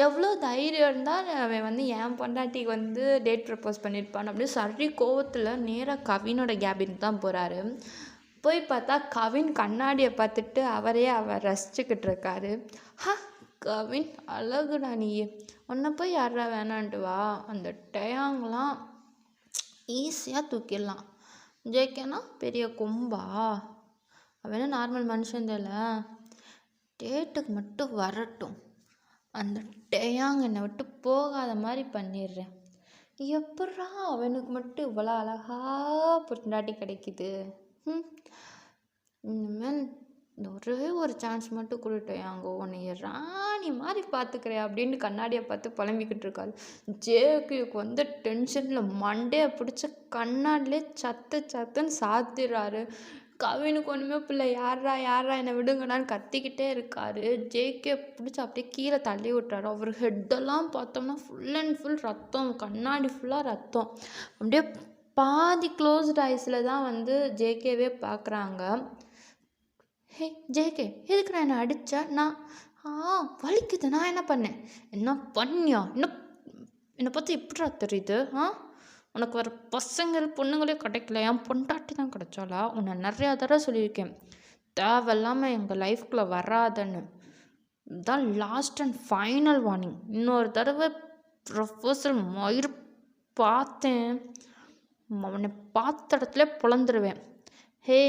எவ்வளோ தைரியம் இருந்தால் அவன் வந்து என் பொண்டாட்டிக்கு வந்து டேட் ப்ரப்போஸ் பண்ணியிருப்பான் அப்படின்னு சரி கோவத்தில் நேராக கவினோட கேபினுக்கு தான் போகிறாரு. போய் பார்த்தா கவின் கண்ணாடியை பார்த்துட்டு அவர் ரசிச்சுக்கிட்டு இருக்காரு. கவின் அழகுடா நீ, உன்னை போய் யாரா வேணான்ட்டு வா. அந்த டேயாங்கெலாம் ஈஸியாக தூக்கிடலாம். ஜேகேனா பெரிய கொம்பா? அவன் நார்மல் மனுஷன் இல்லை. டேட்டுக்கு மட்டும் வரட்டும், அந்த டேயாங் என்னை விட்டு போகாத மாதிரி பண்ணிடுறேன். எப்பட்றா அவனுக்கு மட்டும் இவ்வளோ அழகா பொண்டாட்டி கிடைக்குது? இனிமேல் ஒரே ஒரு சான்ஸ் மட்டும் கொடுத்தேன், அங்கே உன்னைய ராணி மாதிரி பார்த்துக்கிறேன் அப்படின்னு கண்ணாடியை பார்த்து புலம்பிக்கிட்டு இருக்காரு. ஜேகேக்கு வந்து டென்ஷனில் மண்டையை பிடிச்ச கண்ணாடிலே சத்துன்னு சாத்திடுறாரு. கவினுக்கு ஒன்றுமே பிள்ளை, யாரா என்னை விடுங்கடான்னு கத்திக்கிட்டே இருக்காரு. ஜேகே பிடிச்சி அப்படியே கீழே தள்ளி விட்டுறாரு. அவர் ஹெட்டெல்லாம் பார்த்தோம்னா ஃபுல் அண்ட் ஃபுல் ரத்தம், கண்ணாடி ஃபுல்லாக ரத்தம். அப்படியே பாதி க்ளோஸ்ட் ஐஸில் தான் வந்து ஜேகேவே பார்க்குறாங்க. ஹே ஜேகே, எதுக்கு நான் என்னை அடித்தா? நான் வலிக்குது, நான் என்ன பண்ணேன்? என்ன பண்ணியா? என்னை பார்த்து எப்படிடா தெரியுது? உனக்கு வர பசங்கள் பொண்ணுங்களே கிடைக்கல, என் பொண்டாட்டி தான் கிடைச்சாலா? உன்னை நிறையா தடவை சொல்லியிருக்கேன், தேவையில்லாமல் எங்கள் லைஃப்குள்ளே வராதன்னு. இதுதான் லாஸ்ட் அண்ட் ஃபைனல் வார்னிங். இன்னொரு தடவை ப்ரொஃபஸர் மயிர் பார்த்தேன், அவனை பார்த்த இடத்துல பொழந்துருவேன். ஹே,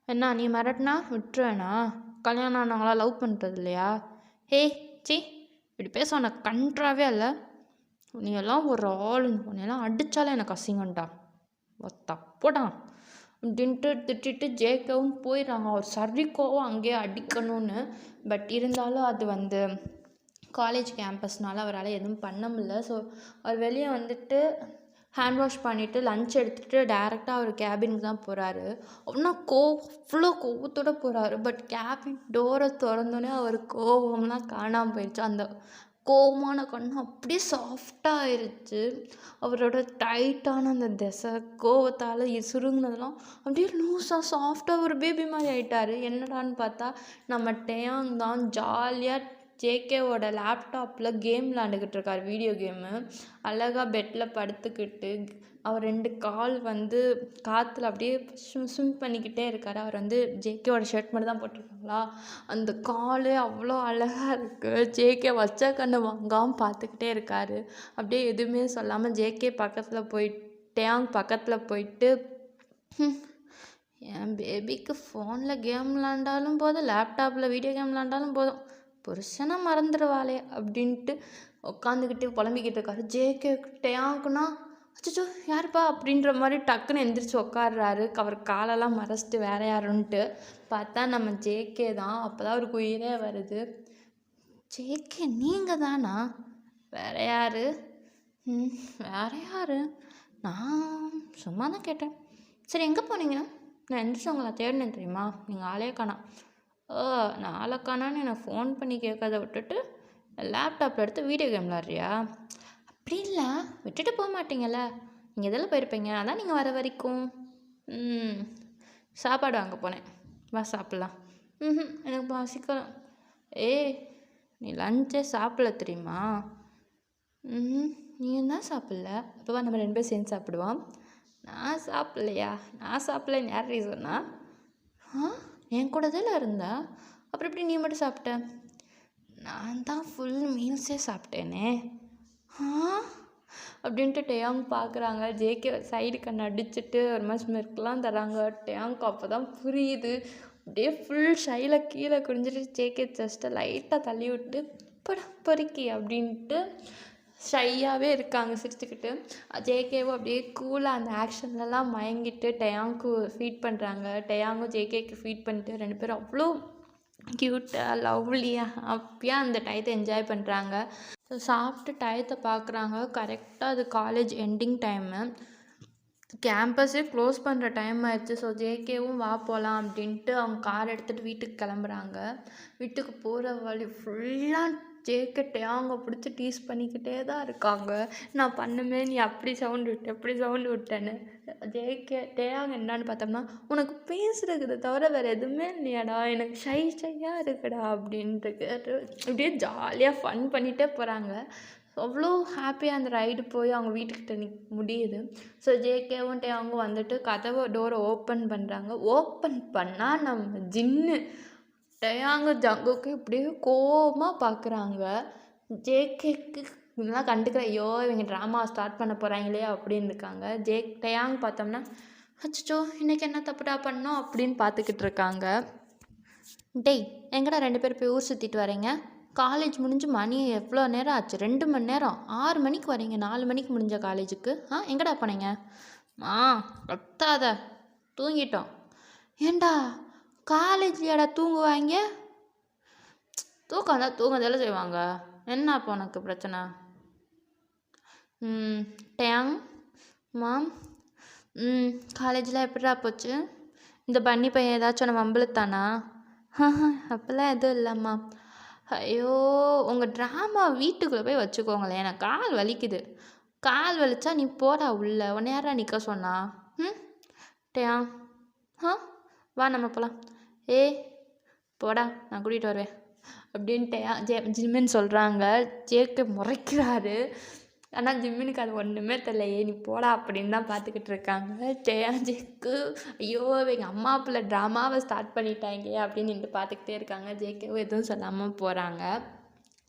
என்ன நீ மிரட்டினா விட்டுருவேனா? கல்யாணம் ஆனவங்களா லவ் பண்ணுறது இல்லையா? ஹே சி, இப்படி பேச உனக்கு கன்றாவே இல்லை. நீ எல்லாம் ஒரு ஆள், உன்னையெல்லாம் அடித்தாலே எனக்கு அசிங்கண்டா, தப்படா அப்படின்ட்டு திட்டிட்டு ஜேகவும் போயிடுறாங்க. அவர் சரி கோவம் அங்கேயே அடிக்கணும்னு. பட் இருந்தாலும் அது வந்து காலேஜ் கேம்பஸ்னால அவரால் எதுவும் பண்ண முடியல. ஸோ அவர் வெளியே வந்துட்டு ஹேண்ட் வாஷ் பண்ணிவிட்டு லன்ச் எடுத்துகிட்டு டேரெக்டாக அவர் கேபினுக்கு தான் போகிறாரு. அப்படின்னா அவ்வளோ கோவத்தோடு போகிறாரு. பட் கேபின் டோரை திறந்தோடனே அவர் கோவம்லாம் காணாமல் போயிடுச்சு. அந்த கோவமான கண்ணு அப்படியே சாஃப்டாக ஆயிருச்சு. அவரோட டைட்டான அந்த திசை கோவத்தால் சுருங்கினதெல்லாம் அப்படியே லூஸாக சாஃப்டாக ஒரு பேபி மாதிரி ஆயிட்டாரு. என்னடான்னு பார்த்தா நம்ம டேயாங் தான் ஜாலியாக ஜேகேவோட லேப்டாப்பில் கேம் விளாண்டுக்கிட்டு இருக்கார், வீடியோ கேமு. அழகாக பெட்டில் படுத்துக்கிட்டு அவர் 2 கால் வந்து காற்றுல அப்படியே ஸ்விம் பண்ணிக்கிட்டே இருக்கார். அவர் வந்து ஜேகேவோட ஷர்ட் மட்டும் தான் போட்டிருக்காங்களா, அந்த காலே அவ்வளோ அழகாக இருக்குது. ஜேகே வச்ச கண்ணு வாங்காமல் பார்த்துக்கிட்டே இருக்கார். அப்படியே எதுவுமே சொல்லாமல் ஜேகே பக்கத்தில் போயிட்டு டேயாங் பக்கத்தில் போயிட்டு, என் பேபிக்கு ஃபோனில் கேம் விளாண்டாலும் போதும், லேப்டாப்பில் வீடியோ கேம் விளாண்டாலும் போதும், புருஷனை மறந்துடுவாளே அப்படின்ட்டு உட்காந்துக்கிட்டு புலம்பிக்கிட்டு இருக்காரு. ஜேகே டேயாங்க்குன்னா அச்சோ யாருப்பா அப்படின்ற மாதிரி டக்குன்னு எந்திரிச்சு உட்காடுறாரு. அவர் காலெல்லாம் மறைச்சிட்டு வேற யாருன்ட்டு பார்த்தா நம்ம ஜேகே தான். அப்போ தான் அவருக்கு உயிரே வருது. ஜேகே நீங்கள் தானா? வேற யார்? வேற யார்? நான் சும்மா தான் கேட்டேன். சரி எங்கே போனீங்க? நான் எந்திரிச்சு உங்களை தேடினேன் தெரியுமா, நீங்கள் ஆளே காணோம். நான் ஆளை காணான்னு எனக்கு ஃபோன் பண்ணி கேட்கறத விட்டுட்டு லேப்டாப்பில் எடுத்து வீடியோ கேம் விளாட்றியா? அப்படி இல்லை, விட்டுட்டு போக மாட்டீங்கல்ல, நீங்கள் எதில் போயிருப்பீங்க, அதான் நீங்கள் வர வரைக்கும். சாப்பாடு வாங்க போனேன், வா சாப்பிட்லாம். எனக்கு பசிக்கலாம். நீ லஞ்சே சாப்பிடல தெரியுமா? நீ என்ன சாப்பிடல? அப்போவா நம்ம 2 பேரும் சேர்ந்து சாப்பிடுவோம். நான் சாப்பிட்லையா? நான் சாப்பிட்லன்னு யார் சொன்னா? என் கூட தான் இருந்தா, அப்புறம் எப்படி நீ மட்டும் சாப்பிட்ட? நான் தான் ஃபுல் மீல்ஸே சாப்பிட்டேனே. அப்படின்ட்டு டேயாங் பார்க்குறாங்க. ஜேகே சைடு கண் அடிச்சுட்டு ஒரு மாதிரி ஸ்மெர்க்லாம் தராங்க. டேயாங்க்கு அப்போ தான் புரியுது. அப்படியே ஃபுல் ஷையில் கீழே குடிஞ்சிட்டு ஜேகே ஜஸ்ட்டை லைட்டாக தள்ளி விட்டு பொறுக்கி அப்படின்ட்டு ஷையாகவே இருக்காங்க சிரிச்சுக்கிட்டு. ஜேகேவும் அப்படியே கூலாக அந்த ஆக்ஷன்லலாம் மயங்கிட்டு டேயாங்க்கு ஃபீட் பண்ணுறாங்க. டேயாங்கும் ஜேகேக்கு ஃபீட் பண்ணிட்டு 2 பேரும் அவ்வளோ க்யூட்டாக லவ்லியாக ஹாப்பியாக அந்த டயத்தை என்ஜாய் பண்ணுறாங்க. ஸோ சாப்பிட்டு டயத்தை பார்க்குறாங்க. கரெக்டாக அது காலேஜ் எண்டிங் டைமு, கேம்பஸே க்ளோஸ் பண்ணுற டைம் ஆயிடுச்சு. ஸோ ஜேகேவும் வா போகலாம் அப்படின்ட்டு அவங்க கார் எடுத்துகிட்டு வீட்டுக்கு கிளம்புறாங்க. வீட்டுக்கு போகிற வழி ஃபுல்லாக ஜேகே டேயாங்கை பிடிச்சி டீஸ் பண்ணிக்கிட்டே தான் இருக்காங்க. நான் பண்ணுமே, நீ அப்படி சவுண்டு விட்ட இப்படி சவுண்டு விட்டேன்னு. ஜேகே டேயாங் என்னான்னு பார்த்தோம்னா, உனக்கு பேசுகிறத தவிர வேறு எதுவுமே இல்லையாடா, எனக்கு ஷையாக இருக்குடா அப்படின்ட்டு அப்படியே ஜாலியாக ஃபன் பண்ணிகிட்டே போகிறாங்க. அவ்வளோ ஹாப்பியாக அந்த ரைடு போய் அவங்க வீட்டுக்கிட்ட முடியுது. ஸோ ஜேகேவும் டேயாங்கும் வந்துட்டு கதவை டோரை ஓப்பன் பண்ணுறாங்க. ஓப்பன் பண்ணால் நம்ம ஜின்னு டேயாங்கு ஜங்குக்கு இப்படியே கோவமாக பார்க்குறாங்க. ஜேகேக்கு இதெல்லாம் கண்டுக்கிற, ஐயோ இவங்க ட்ராமா ஸ்டார்ட் பண்ண போகிறாங்களே அப்படின்னு இருக்காங்க. டேயாங் பார்த்தோம்னா, அச்சோ இன்றைக்கி என்ன தப்புடா பண்ணோம் அப்படின்னு பார்த்துக்கிட்டு இருக்காங்க. டேய் எங்கடா 2 பேர் போய் ஊர் சுற்றிட்டு வரீங்க? காலேஜ் முடிஞ்சு மணி எவ்வளோ நேரம் ஆச்சு? 2 மணி நேரம். 6 மணிக்கு வரீங்க, 4 மணிக்கு முடிஞ்ச காலேஜுக்கு. எங்கடா போனீங்க? கத்தாத, தூங்கிட்டோம். ஏண்டா காலேஜ்லையாடா தூங்குவாங்க? தூக்கம் தான் தூங்கதெல்லாம் செய்வாங்க, என்ன அப்போ உனக்கு பிரச்சனை? டேயாங் மாம், காலேஜில் எப்படிடா போச்சு? இந்த பன்னி பையன் ஏதாச்சும் உன்னை வம்பிழுத்தானா? அப்போல்லாம் எதுவும் இல்லைம்மா. ஐயோ உங்கள் ட்ராமா வீட்டுக்குள்ளே போய் வச்சுக்கோங்களேன், எனக்கு கால் வலிக்குது. கால் வலிச்சா நீ போடா உள்ள, உன்னை யாரா நிற்க சொன்னா? டேயாங் வா நம்ம போகலாம். போடா நான் கூட்டிகிட்டு வருவேன் அப்படின்ட்டு ஜிம்மின்னு சொல்கிறாங்க. ஜேகே முறைக்கிறாரு. ஆனால் ஜிம்மினுக்கு அது ஒன்றுமே தெரியலையே, நீ போடா அப்படின்னு தான் பார்த்துக்கிட்டு இருக்காங்க. ஜேக்கு ஐயோ எங்கள் அம்மா பிள்ளை ட்ராமாவை ஸ்டார்ட் பண்ணிட்டாங்க அப்படின்னு நின்று பார்த்துக்கிட்டே இருக்காங்க. ஜேகேவும் எதுவும் சொல்லாமல் போகிறாங்க.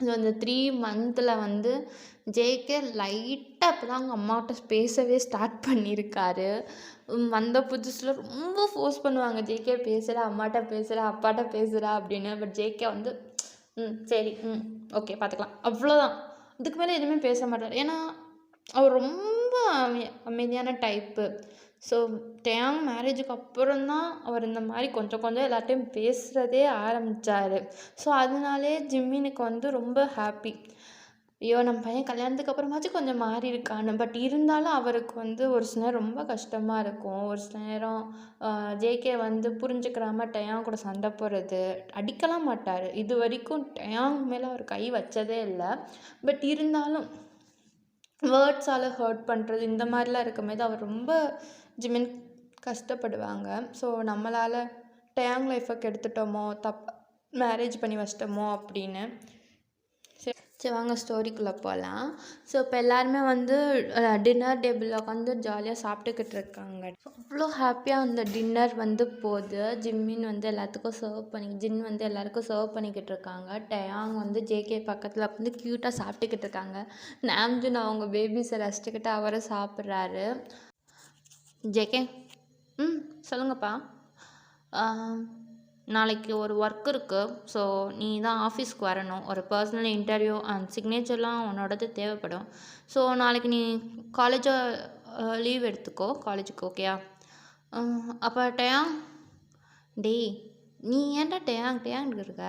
ஸோ அந்த 3 மந்தில் வந்து ஜேகே லைட்டாக இப்போ தான் அவங்க அம்மாகிட்ட பேசவே ஸ்டார்ட் பண்ணியிருக்காரு. வந்த புதுசில் ரொம்ப ஃபோர்ஸ் பண்ணுவாங்க, ஜேகே பேசுகிறா, அம்மாட்ட பேசுகிறா, அப்பாட்ட பேசுகிறா அப்படின்னு. பட் ஜேகே வந்து சரி ஓகே பார்த்துக்கலாம், அவ்வளோதான். இதுக்கு மேலே எதுவுமே பேச மாட்டார். ஏன்னா அவர் ரொம்ப அமைதியான டைப்பு. ஸோ டேயாங் மேரேஜுக்கு அப்புறம் தான் அவர் இந்த மாதிரி கொஞ்சம் கொஞ்சம் எல்லார்ட்டையும் பேசுகிறதே ஆரம்பித்தார். ஸோ அதனாலே ஜிம்மினுக்கு வந்து ரொம்ப ஹாப்பி. ஐயோ! நம்ம பையன் கல்யாணத்துக்கு அப்புறமாச்சும் கொஞ்சம் மாறியிருக்கான்னு. பட் இருந்தாலும் அவருக்கு வந்து ஒரு சில நேரம் ரொம்ப கஷ்டமா இருக்கும். ஒரு சில நேரம் ஜேகே வந்து புரிஞ்சுக்கிறாம டயான் கூட சண்டை போடுறது, அடிக்கலாம் மாட்டாரு. இதுவரைக்கும் டயான் மேல அவர் கை வச்சதே இல்ல. பட் இருந்தாலும் வேர்ட்ஸால ஹர்ட் பண்ணுறது இந்த மாதிரிலாம் இருக்கும்போது அவர் ரொம்ப ஜிமின் கஷ்டப்படுவாங்க. ஸோ நம்மளால் டயாங் லைஃப்பை கெடுத்துட்டோமோ, மேரேஜ் பண்ணி வச்சிட்டோமோ அப்படின்னு. சரி வாங்க ஸ்டோரிக்குள்ளே போகலாம். ஸோ இப்போ எல்லாருமே வந்து டின்னர் டேபிளில் உட்காந்து ஜாலியாக சாப்பிட்டுக்கிட்டு இருக்காங்க. அவ்வளோ ஹாப்பியாக அந்த டின்னர் வந்து போகுது. ஜின் வந்து எல்லாத்துக்கும் சர்வ் பண்ணிக்கிட்டு இருக்காங்க. டயாங் வந்து ஜேகே பக்கத்தில் வந்து க்யூட்டாக சாப்பிட்டுக்கிட்டு இருக்காங்க. நாம்ஜுன் அவங்க பேபிஸை ரசிச்சுக்கிட்டு அவரை சாப்பிட்றாரு. ஜேகே சொல்லுங்கப்பா. நாளைக்கு ஒரு ஒர்க் இருக்குது. ஸோ நீ தான் ஆஃபீஸ்க்கு வரணும். ஒரு பர்சனல் இன்டர்வியூ அண்ட் சிக்னேச்சர்லாம் உன்னோடது தேவைப்படும். ஸோ நாளைக்கு நீ காலேஜை லீவ் எடுத்துக்கோ, காலேஜுக்கு ஓகேயா? அப்போ டயாங் டேய் நீ ஏன்டா டயாங் இருக்க?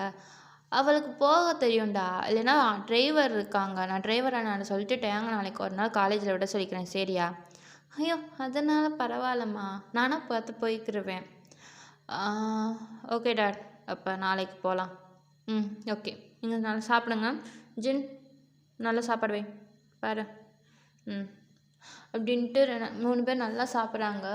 அவளுக்கு போக தெரியும்டா. இல்லைன்னா டிரைவர் இருக்காங்க, நான் டிரைவரை நான் சொல்லிட்டு டயாங் நாளைக்கு ஒரு நாள் காலேஜில் விட சொல்லிக்கிறேன், சரியா? ஐயோ அதனால் பரவாயில்லம்மா, நானும் பார்த்து போய்க்கிருவேன். ஓகே டாட், அப்போ நாளைக்கு போகலாம். ஓகே, நீங்கள் நல்லா சாப்பிடுங்க. ஜின் நல்லா சாப்பாடு வை பாரு. அப்படின்ட்டு 3 பேர் நல்லா சாப்பிட்றாங்க.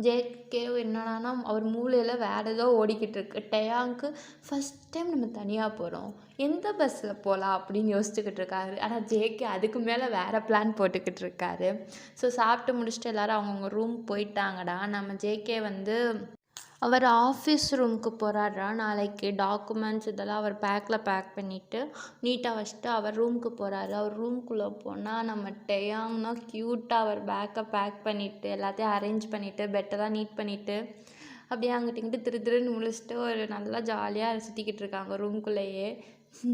ஜேகே என்னன்னா அவர் மூளையில் வேறு ஏதோ ஓடிக்கிட்டு இருக்கு. டயாங்க்கு ஃபஸ்ட் டைம் நம்ம தனியாக போகிறோம், எந்த பஸ்ஸில் போகலாம் அப்படின்னு யோசிச்சுக்கிட்டு இருக்காரு. ஆனால் ஜேகே அதுக்கு மேலே வேறு பிளான் போட்டுக்கிட்டு இருக்காரு. ஸோ சாப்பிட்டு முடிச்சுட்டு எல்லோரும் அவங்கவுங்க ரூம் போயிட்டாங்கடா. நம்ம ஜேகே வந்து அவர் ஆஃபீஸ் ரூமுக்கு போகிறாரா. நாளைக்கு டாக்குமெண்ட்ஸ் இதெல்லாம் அவர் பேக் பண்ணிவிட்டு நீட்டாக வச்சுட்டு அவர் ரூமுக்கு போகிறாரு. அவர் ரூம்குள்ளே போனால் நம்ம டயாங்னா க்யூட்டாக அவர் பேக் பண்ணிவிட்டு எல்லாத்தையும் அரேஞ்ச் பண்ணிவிட்டு பெட்டெல்லாம் நீட் பண்ணிவிட்டு அப்படியே அங்கிட்டு இங்கிட்டு திருன்னு முழிச்சிட்டு ஒரு நல்லா ஜாலியாக சுற்றிக்கிட்டு இருக்காங்க ரூம்குள்ளேயே.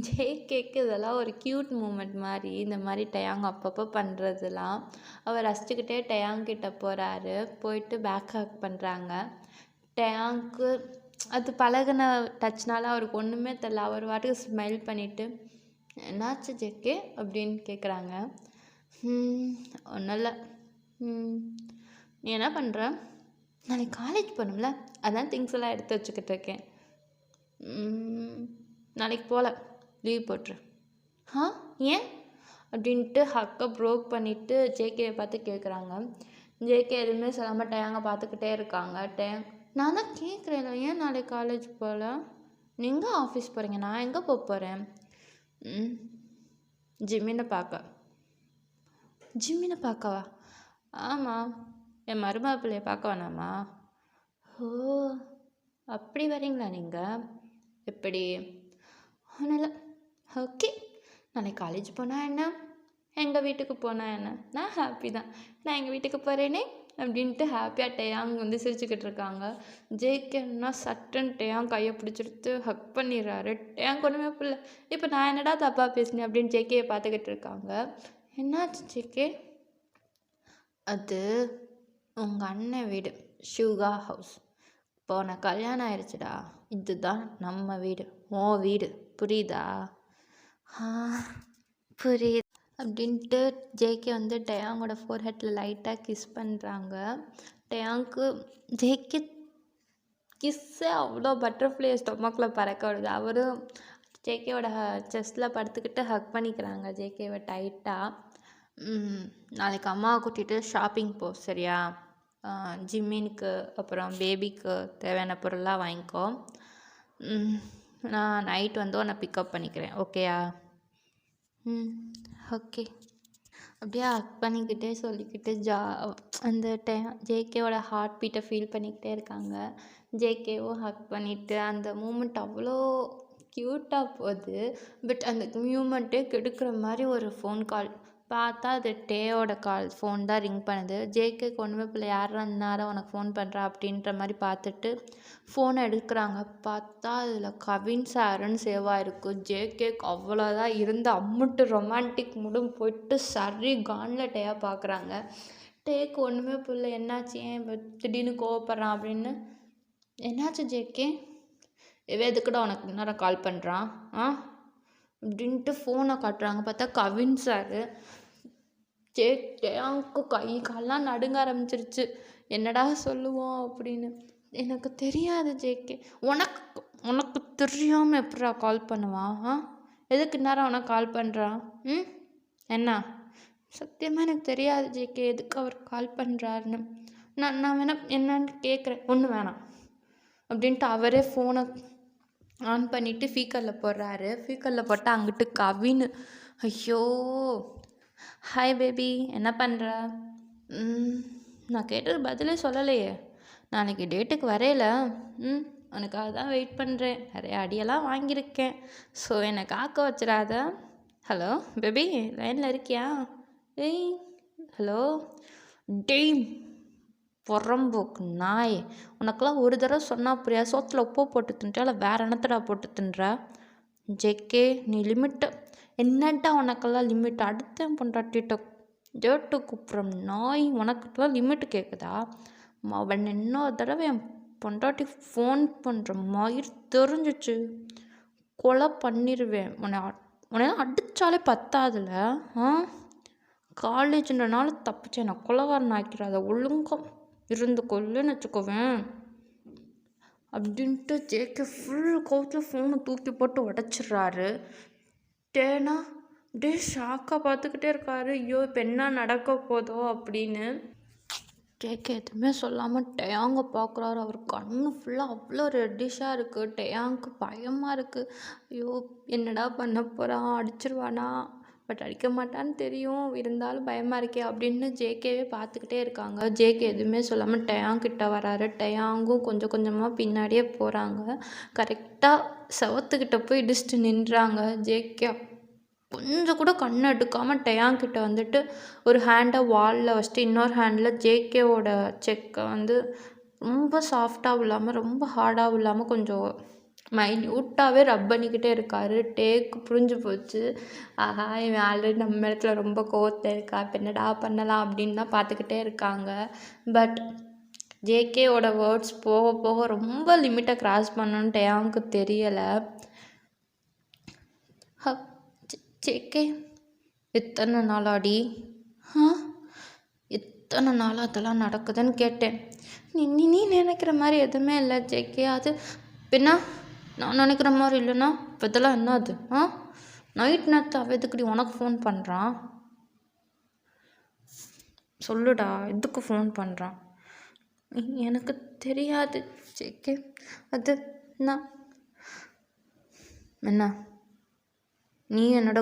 ஜேகேக்கு இதெல்லாம் ஒரு க்யூட் மூமெண்ட் மாதிரி. இந்த மாதிரி டயாங் அப்பப்போ பண்ணுறதுலாம் அவர் ரசிச்சுக்கிட்டே டயாங்கிட்ட போகிறாரு. போயிட்டு பேக் ஹக் பண்ணுறாங்க. டயாங்க்கு அது பழகின டச்னால அவருக்கு ஒன்றுமே தெரில. அவர் வாட்டுக்கு ஸ்மைல் பண்ணிவிட்டு என்னாச்சு ஜேகே அப்படின்னு கேட்குறாங்க. ஒன்றும் இல்லை. நீ என்ன பண்ணுற? நாளைக்கு காலேஜ் போகணும்ல, அதான் திங்ஸ் எல்லாம் எடுத்து வச்சுக்கிட்டு இருக்கேன். நாளைக்கு போகல, லீவ் போட்டுரு. ஏன் அப்படின்ட்டு ஹக்கை ப்ரோக் பண்ணிவிட்டு ஜேகேவை பார்த்து கேட்குறாங்க. ஜேகே எதுவுமே சொல்லாமல் டயாங்கை பார்த்துக்கிட்டே இருக்காங்க. டயாங் நான் தான் கேட்குறேன்ல, ஏன் நாளைக்கு காலேஜ் போகல? நீங்கள் ஆஃபீஸ் போகிறீங்க, நான் எங்கே போக போகிறேன்? ஜிம்மினை பார்க்கவா? ஆமாம், என் மருமப்பிள்ளையை பார்க்க வேணாமா? ஓ அப்படி வரீங்களா நீங்கள்? எப்படி? ஒன்றும் இல்லை. ஓகே, நாளைக்கு காலேஜ் போனால் என்ன, எங்கள் வீட்டுக்கு போனால் என்ன, நான் ஹாப்பி தான். நான் எங்கள் வீட்டுக்கு போகிறேனே அப்படின்ட்டு ஹாப்பியாக டயாங் வந்து சிரிச்சுக்கிட்டு இருக்காங்க. ஜேகேன்னா சட்டுன்னு டயாங் கையை பிடிச்சிடுத்து ஹக் பண்ணிடுறாரு. டயாங் ஒன்றுமே பிள்ளை, இப்போ நான் என்னடா தப்பாக பேசினேன் அப்படின்னு ஜேகேயை பார்த்துக்கிட்டு இருக்காங்க. என்னாச்சு ஜேகே? அது உங்கள் அண்ணன் வீடு, ஷுகா ஹவுஸ். இப்போ உனக்கு கல்யாணம் ஆயிடுச்சுடா, இதுதான் நம்ம வீடு, உன் வீடு, புரியுதா? புரியுது அப்படின்ட்டு ஜேகே வந்து டயாங்கோட ஃபோர்ஹெட்டில் லைட்டாக கிஸ் பண்ணுறாங்க. டயாங்க்கு ஜேகே கிஸ்ஸே அவ்வளோ பட்டர்ஃப்ளை ஸ்டொமக்கில் பறக்க விடுது. அவரும் ஜேகேவோட செஸ்ட்டில் படுத்துக்கிட்டு ஹக் பண்ணிக்கிறாங்க ஜேகேவை டைட்டாக. நாளைக்கு அம்மாவை கூட்டிகிட்டு ஷாப்பிங் போ, சரியா? ஜிம்மினுக்கு அப்புறம் பேபிக்கு தேவையான பொருளாக வாங்கிக்கோ. நான் நைட் வந்து உன்னை பிக்கப் பண்ணிக்கிறேன், ஓகேயா? ஓகே. அப்படியே ஹக் பண்ணிக்கிட்டே சொல்லிக்கிட்டு அந்த ஜேகேவோட ஹார்ட் பீட்டை ஃபீல் பண்ணிக்கிட்டே இருக்காங்க. ஜேகேவும் ஹக் பண்ணிவிட்டு அந்த மூமெண்ட் அவ்வளோ க்யூட்டாக போகுது. பட் அந்த மூமெண்ட்டே கெடுக்கிற மாதிரி ஒரு ஃபோன் கால். பார்த்தா அது டேயோட ஃபோன் தான் ரிங் பண்ணுது. ஜேகேக்கு ஒன்றுமே பிள்ளை, யாரா நேரம் உனக்கு ஃபோன் பண்ணுறா அப்படின்ற மாதிரி பார்த்துட்டு ஃபோனை எடுக்கிறாங்க. பார்த்தா அதில் கவின் சாருன்னு சேவாக இருக்கும். ஜேகேக்கு அவ்வளோதான் இருந்து அம்முட்டு ரொமான்டிக் மூடும் போயிட்டு சரி கானில் டேயாக பார்க்குறாங்க. டேக்கு ஒன்றுமே பிள்ளை, என்னாச்சு, ஏன் திடீர்னு கோவப்படுறான் அப்படின்னு. என்னாச்சு ஜேகே? எதுக்குடா உனக்கு நேரம் கால் பண்ணுறான்? அப்படின்ட்டு ஃபோனை காட்டுறாங்க. பார்த்தா கவின் சாரு. டேயாங்க்கு கை கால்லாம் நடுங்க ஆரம்பிச்சிருச்சு. என்னடா சொல்லுவோம் அப்படின்னு. எனக்கு தெரியாது ஜேகே. உனக்கு உனக்கு தெரியாமல் எப்படிடா கால் பண்ணுவான்? எதுக்கு நேரம் உனக்கு கால் பண்ணுறான்? என்ன? சத்தியமாக எனக்கு தெரியாது ஜேகே எதுக்கு அவர் கால் பண்ணுறாருன்னு. நான் வேணா என்னன்னு கேட்குறேன். ஒன்றும் வேணாம் அப்படின்ட்டு அவரே ஃபோனை ஆன் பண்ணிவிட்டு ஸ்பீக்கரில் போடுறாரு. ஸ்பீக்கரில் போட்டால் அங்கிட்டு கவின்னு. ஐயோ, ஹாய் பேபி, என்ன பண்ணுற? நான் கேட்டது பதிலே சொல்லலையே. நாளைக்கு டேட்டுக்கு வரையில உனக்காக தான் வெயிட் பண்ணுறேன். நிறைய அடியெல்லாம் வாங்கியிருக்கேன். ஸோ என்னை காக்க வச்சிடாத. ஹலோ பேபி, லைனில் இருக்கியா? ஏய் ஹலோ. டெய் புறம்போக்கு நாய், உனக்கெல்லாம் ஒரு தடவை சொன்னால் புரியா? சோத்தில் உப்பு போட்டு தின்றா இல்லை வேறு என்னத்தடா போட்டு தின்றா? ஜேகே நீ லிமிட்டு என்னட்டா? உனக்கெல்லாம் லிமிட் அடுத்த பொண்டாட்டிட்ட டேட்டு கூப்பிட்றோம் நாய். உனக்கிட்டலாம் லிமிட்டு கேட்குதா? அவன் இன்னொரு தடவை என் பொண்டாட்டி ஃபோன் பண்ணுற மயிர் தெரிஞ்சிச்சு கொலை பண்ணிடுவேன். உன்னையெல்லாம் அடித்தாலே பத்தாதுல. காலேஜுன்றனால தப்பிச்சேன். நான் கொலகாரன் ஆக்கிடாத, ஒழுங்காக இருந்து கொல்லுன்னு வச்சுக்கோவேன் அப்படின்ட்டு ஜேகே ஃபுல் கோவத்தில் ஃபோனை தூக்கி போட்டு உடச்சிட்றாரு. டேனா அப்படியே ஷாக்காக பார்த்துக்கிட்டே இருக்காரு. ஐயோ இப்போ என்ன நடக்க போதோ அப்படின்னு. ஜேகே எதுவுமே சொல்லாமல் டேயாங்க பார்க்குறாரு. அவர் கண்ணு ஃபுல்லாக அவ்வளோ ரெட்டிஷாக இருக்குது. டேயாங்க்கு பயமாக இருக்குது. ஐயோ என்னடா பண்ண போகிறான்? அடிச்சிருவானா? பட் அடிக்க மாட்டான்னு தெரியும், இருந்தாலும் பயமாக இருக்கே அப்படின்னு ஜேகேவே பார்த்துக்கிட்டே இருக்காங்க. ஜேகே எதுவுமே சொல்லாமல் டேயாங்கிட்ட வராரு. டேயாங்கும் கொஞ்சம் கொஞ்சமாக பின்னாடியே போகிறாங்க. கரெக்டாக செவத்துக்கிட்ட போய் இடிச்சிட்டு நின்றாங்க. ஜேகே கொஞ்சம் கூட கண்ணை எடுக்காமல் டேயாங்கிட்ட வந்துட்டு ஒரு ஹேண்டை வாலில் வச்சுட்டு இன்னொரு ஹேண்டில் ஜேகேவோட செக்கை வந்து ரொம்ப சாஃப்டாகவும் இல்லாமல் ரொம்ப ஹார்டாகவும் இல்லாமல் கொஞ்சம் மைன்யூட்டாகவே ரப் பண்ணிக்கிட்டே இருக்காரு. டேக்கு புரிஞ்சு போச்சு. ஆஹா, இவன் ஆல்ரெடி நம்ம இடத்துல ரொம்ப கோவத்தில் இருக்கா, இப்போ என்னடா பண்ணலாம் அப்படின்னு தான் பார்த்துக்கிட்டே இருக்காங்க. பட் ஜேகேவோட வேர்ட்ஸ் போக போக ரொம்ப லிமிட்டை கிராஸ் பண்ணணுன்னு டேயாங்க்கு தெரியலை. ஜேகே எத்தனை நாளாடி? எத்தனை நாளாக அதெல்லாம் நடக்குதுன்னு கேட்டேன். நீ நினைக்கிற மாதிரி எதுவுமே இல்லை ஜேகே. அது பின்னா நான் நினைக்கிற மாதிரி இல்லைன்னா இப்போ இதெல்லாம் என்ன அது? நைட் நேரத்து அவ எதுக்குடி உனக்கு ஃபோன் பண்ணுறான்? சொல்லுடா, எதுக்கு ஃபோன் பண்ணுறான்? எனக்கு தெரியாது ஜேகே. அது நான் என்ன, நீ என்னோட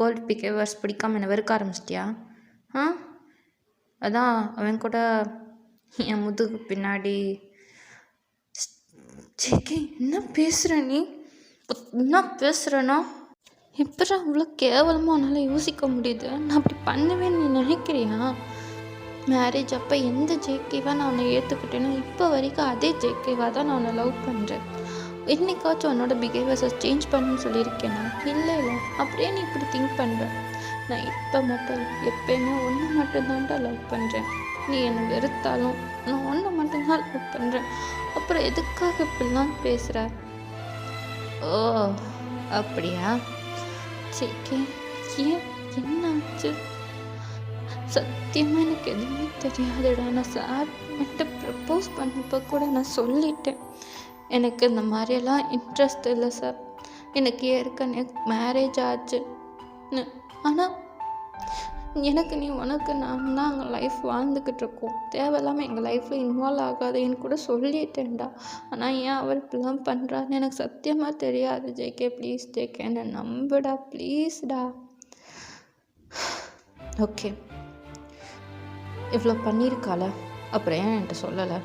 கோல்ட் பிகேவர்ஸ் பிடிக்காமல் என்னை வெறுக்க ஆரம்பிச்சிட்டியா? அதான் அவன் கூட என் முதுகு பின்னாடி. ஜேகே என்ன பேசுகிற நீ? என்ன பேசுகிறேன்னா எப்படி அவ்வளோ கேவலமாக உன்னால் யோசிக்க முடியுது? நான் அப்படி பண்ணுவேன்னு நீ நினைக்கிறியா? மேரேஜ் அப்போ எந்த ஜேகேவாக நான் உன்னை ஏற்றுக்கிட்டேனோ இப்போ வரைக்கும் அதே ஜேகேவாக தான் நான் உன்னை லவ் பண்ணுறேன். என்னைக்காச்சும் உன்னோட பிஹேவியர்ஸை சேஞ்ச் பண்ணுன்னு சொல்லியிருக்கேனா? இல்லை. அப்படியே நீ இப்படி திங்க் பண்ணுற. நான் இப்போ மட்டும் எப்பயுமே ஒன்று மட்டும்தான்டா லவ் பண்ணுறேன். நீ என்னை வெறுத்தாலும் நான் ஒன்று மட்டும்தான் லவ் பண்ணுறேன். அப்புறம் எதுக்காக இப்படிலாம் பேசுகிற? ஓ அப்படியா? ஜேகே ஏன் என்னாச்சு? சத்தியமாக எனக்கு எதுவுமே தெரியாதுடா. நான் சார் மட்டும் ப்ரப்போஸ் பண்ணப்போ கூட நான் சொல்லிட்டேன், எனக்கு இந்த மாதிரியெல்லாம் இன்ட்ரெஸ்ட் இல்லை சார், எனக்கு ஏற்கனவே மேரேஜ் ஆச்சு. ஆனால் எனக்கு உனக்கு நான் தான் அங்கே லைஃப் வாழ்ந்துக்கிட்டு இருக்கோம், தேவையில்லாமல் எங்கள் லைஃப்பில் இன்வால்வ் ஆகாதேன்னு கூட சொல்லிட்டேன்டா. ஆனால் ஏன் அவர் இப்படிலாம் பண்ணுறான்னு எனக்கு சத்தியமாக தெரியாது ஜேகே. ப்ளீஸ் ஜேகே என்னை நம்புடா, ப்ளீஸ்டா. ஓகே, இவ்வளோ பண்ணியிருக்கால, அப்புறம் ஏன் என்கிட்ட சொல்லலை?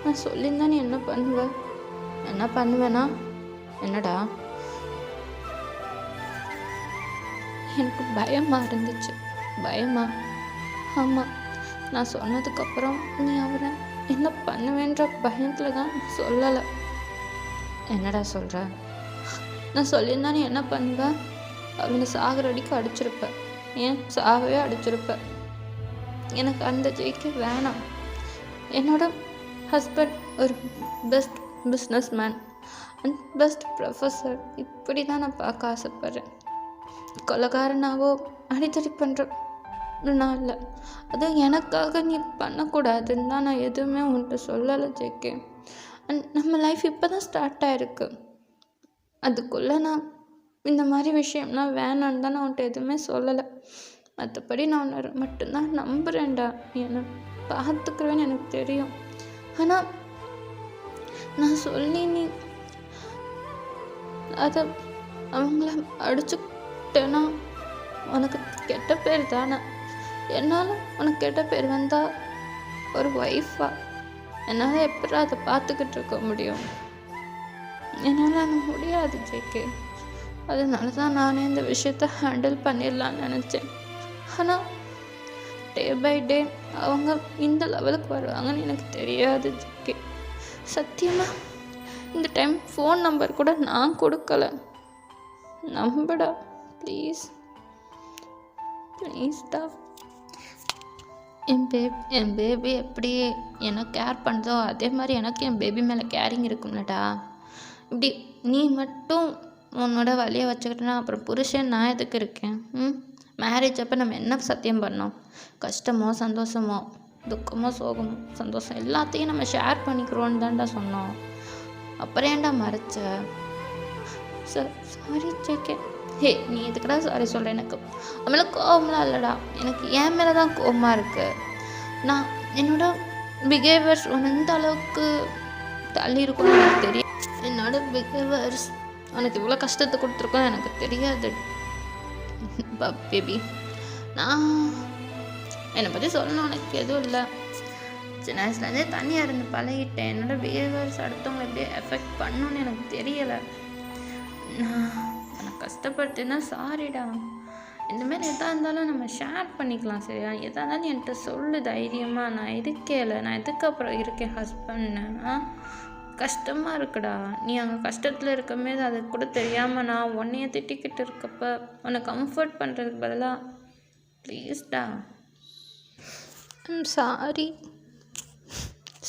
நான் சொல்லியிருந்தா நீ என்ன பண்ணுவேன்? என்ன பண்ணுவேனா? என்னடா? எனக்கு பயமாக இருந்துச்சு. பயமா? ஆமாம். நான் சொன்னதுக்கப்புறம் நீ அவரை என்ன பண்ணுவேன்ற பயத்தில் தான் சொல்லலை. என்னடா சொல்கிற? நான் சொல்லியிருந்தா நீ என்ன பண்ணுவ? அவனை சாகிற அடிக்க அடிச்சிருப்ப. ஏன் சாகவே அடிச்சிருப்ப. எனக்கு அந்த ஜேகே வேணாம். என்னோட ஹஸ்பண்ட் ஒரு best business man. And best professor இப்படி தான் நான் பார்க்க ஆசைப்பட்றேன். கொலைகாரனாவோ அடித்தடி பண்ணுற நான் இல்லை. அதுவும் எனக்காக நீ பண்ணக்கூடாதுன்னு தான் நான் எதுவுமே உன்கிட்ட சொல்லலை ஜேகே. அண்ட் நம்ம லைஃப் இப்போ தான் ஸ்டார்ட் ஆகிருக்கு. அதுக்குள்ளே நான் இந்த மாதிரி விஷயம்லாம் வேணான்னு தான் நான் உன்கிட்ட எதுவுமே சொல்லலை. மற்றபடி நான் உன்னை மட்டும்தான் நம்புகிறேன்டா. நீ என்னை பார்த்துக்குறேன்னு எனக்கு தெரியும். ஆனால் நான் சொல்லி நீ அதை அவங்கள அடிச்சுக்கிட்டேன்னா உனக்கு கெட்ட பேர் தானே. என்னால் உனக்கு கெட்ட பேர் வந்தால் ஒரு ஒய்ஃபா என்னால் எப்படி அதை பார்த்துக்கிட்டு இருக்க முடியும்? என்னால் அது முடியாது ஜேகே. அதனால தான் நானே இந்த விஷயத்த ஹேண்டில் பண்ணிடலான்னு நினச்சேன். ஆனால் டே பை டே அவங்க இந்த லெவலுக்கு வருவாங்கன்னு எனக்கு தெரியாது ஜேகே. சத்தியமாக இந்த டைம் ஃபோன் நம்பர் கூட நான் கொடுக்கல. நம்படா ப்ளீஸ் ப்ளீஸ்டா. என் பேபி எப்படி எனக்கு கேர் பண்ணுதோ அதே மாதிரி எனக்கு என் பேபி மேலே கேரிங் இருக்கும்லடா. இப்படி நீ மட்டும் உன்னோட வழியை வச்சுக்கிட்டேன்னா அப்புறம் புருஷன் நான் எதுக்கு இருக்கேன்? மேரேஜ் அப்போ நம்ம என்ன சத்தியம் பண்ணோம்? கஷ்டமோ சந்தோஷமோ துக்கமோ சோகமோ சந்தோஷம் எல்லாத்தையும் நம்ம ஷேர் பண்ணிக்கிறோன்னு தான்டா சொன்னோம். அப்புறம் ஏன்டா மறைச்ச? Sorry JK. ஹே நீ எதுக்குடா சாரி சொல்கிற? எனக்கு அவன் மேலே கோவம்லாம் இல்லைடா. எனக்கு என் மேலே தான் கோவமாக இருக்குது. நான் என்னோட பிஹேவியர்ஸ் எந்த அளவுக்கு தள்ளி இருக்கும்னு எனக்கு தெரியும். என்னோட பிஹேவியர்ஸ் உனக்கு இவ்வளோ கஷ்டத்தை கொடுத்துருக்கோன்னு எனக்கு தெரியாது பேபி. நான் என்னை பற்றி சொல்லணும் உனக்கு எதுவும் இல்லை. சின்ன வயசுலேருந்தே தனியாக இருந்து பழகிட்டேன். என்னோடய பிஹேவியர்ஸ் அடுத்தவங்களை எப்படியே எஃபெக்ட் பண்ணணுன்னு எனக்கு தெரியலை. நான் உனக்கு கஷ்டப்பட்டுன்னா சாரிடா. இந்தமாரி எதாக இருந்தாலும் நம்ம ஷேர் பண்ணிக்கலாம் சரியா? எதாக இருந்தாலும் என்கிட்ட சொல்லு தைரியமாக. நான் இருக்கேல, நான் எதுக்கப்புறம் இருக்கேன் ஹஸ்பண்ட்னு. கஷ்டமாக இருக்குடா. நீ அங்கே கஷ்டத்தில் இருக்கமேது அது கூட தெரியாமல் நான் உன்னைய திட்டிக்கிட்டு இருக்கப்போ உன்னை கம்ஃபர்ட் பண்ணுறதுக்கு பதிலாக ப்ளீஸ்டா.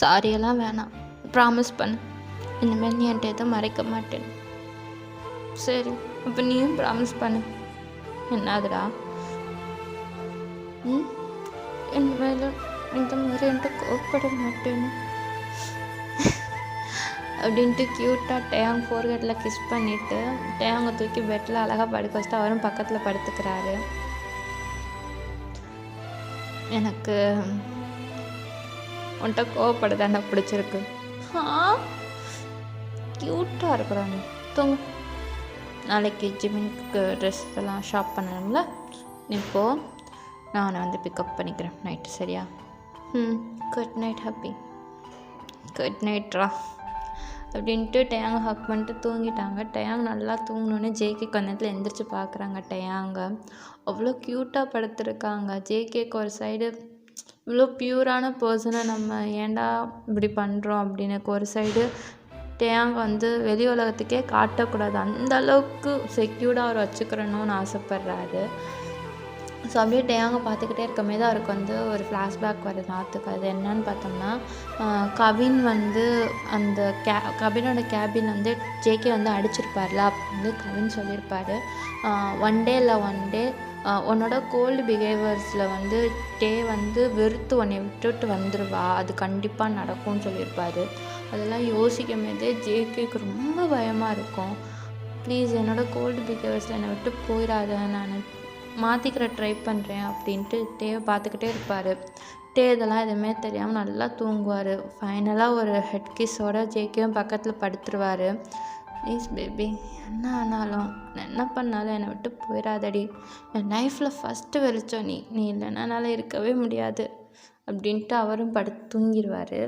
சாரியெல்லாம் வேணாம். ப்ராமிஸ் பண்ணு இனிமேல் நீ என்கிட்ட எதுவும் மறைக்க மாட்டேன். சரி அப்போ நீயும் ப்ராமிஸ் பண்ணு. என்னதுடா? இனிமேல் இந்த மாதிரி என்கிட்ட கோவப்பட மாட்டேன்னு அப்படின்ட்டு க்யூட்டாக டேயாங் ஃபோர்கேட்டில் கிஸ் பண்ணிவிட்டு டேயாங்கை தூக்கி பெட்டில் அழகாக படுக்க வச்சுட்டு அவரும் பக்கத்தில் படுத்துக்கிறாரு. எனக்கு உன்கிட்ட கோவப்படுதாண்டா பிடிச்சிருக்கு. க்யூட்டாக இருக்கிறாங்க. தூங்க. நாளைக்கு ஜிம்மிங்க்கு ட்ரெஸ் எல்லாம் ஷாப் பண்ணணும்ல. இப்போ நான் அவனை வந்து பிக்கப் பண்ணிக்கிறேன் நைட்டு சரியா? Good night happy. குட் நைட்ரா அப்படின்ட்டு டேயாங்க ஹக் பண்ணிட்டு தூங்கிட்டாங்க. டேயாங் நல்லா தூங்கினோன்னே ஜேகே கொஞ்ச நேரத்தில் எந்திரிச்சு பார்க்குறாங்க. டேயாங்க அவ்வளோ க்யூட்டாக படுத்துருக்காங்க. ஜேகேக்கு ஒரு சைடு இவ்வளோ பியூரான பர்சனை நம்ம ஏன்டா இப்படி பண்ணுறோம் அப்படின்னு ஒரு சைடு டேயாங் வந்து வெளி உலகத்துக்கே காட்டக்கூடாது அந்த அளவுக்கு செக்யூர்டாக அவர் வச்சுக்கிறணும்னு ஆசைப்பட்றாரு. ஸோ அப்படியே டேயாங்க பார்த்துக்கிட்டே இருக்கமே தான் அவருக்கு வந்து ஒரு ஃப்ளாஷ்பேக் வருது ஆற்றுக்கு. அது என்னன்னு பார்த்தோம்னா கவின் வந்து அந்த கவினோட கேபின் வந்து ஜேகே வந்து அடிச்சிருப்பார்ல. அப்போ வந்து கவின் சொல்லியிருப்பார், ஒன் டே உன்னோட கோல்டு பிஹேவியர்ஸில் வந்து டே வந்து வெறுத்து உன்னை விட்டுட்டு வந்துடுவா, அது கண்டிப்பாக நடக்கும்னு சொல்லியிருப்பார். அதெல்லாம் யோசிக்கும் போதே ஜேகேக்கு ரொம்ப பயமாக இருக்கும். ப்ளீஸ் என்னோடய கோல்டு பிஹேவியர்ஸில் என்னை விட்டு போயிடாத, நான் மாற்றிக்கிற ட்ரை பண்ணுறேன் அப்படின்ட்டு டேவை பார்த்துக்கிட்டே இருப்பார். டே இதெல்லாம் எதுவுமே தெரியாமல் நல்லா தூங்குவார். ஃபைனலாக ஒரு ஹெட் கிஸ்ஸோட ஜேகேவும் பக்கத்தில் படுத்துருவார். ப்ளீஸ் பேபி என்ன ஆனாலும் என்ன பண்ணாலும் என்னை விட்டு போயிடாதடி, என் லைஃப்பில் ஃபஸ்ட்டு வெளிச்சம் நீ இல்லைன்னா என்னால் இருக்கவே முடியாது அப்படின்ட்டு அவரும் படுத்து தூங்கிடுவார்.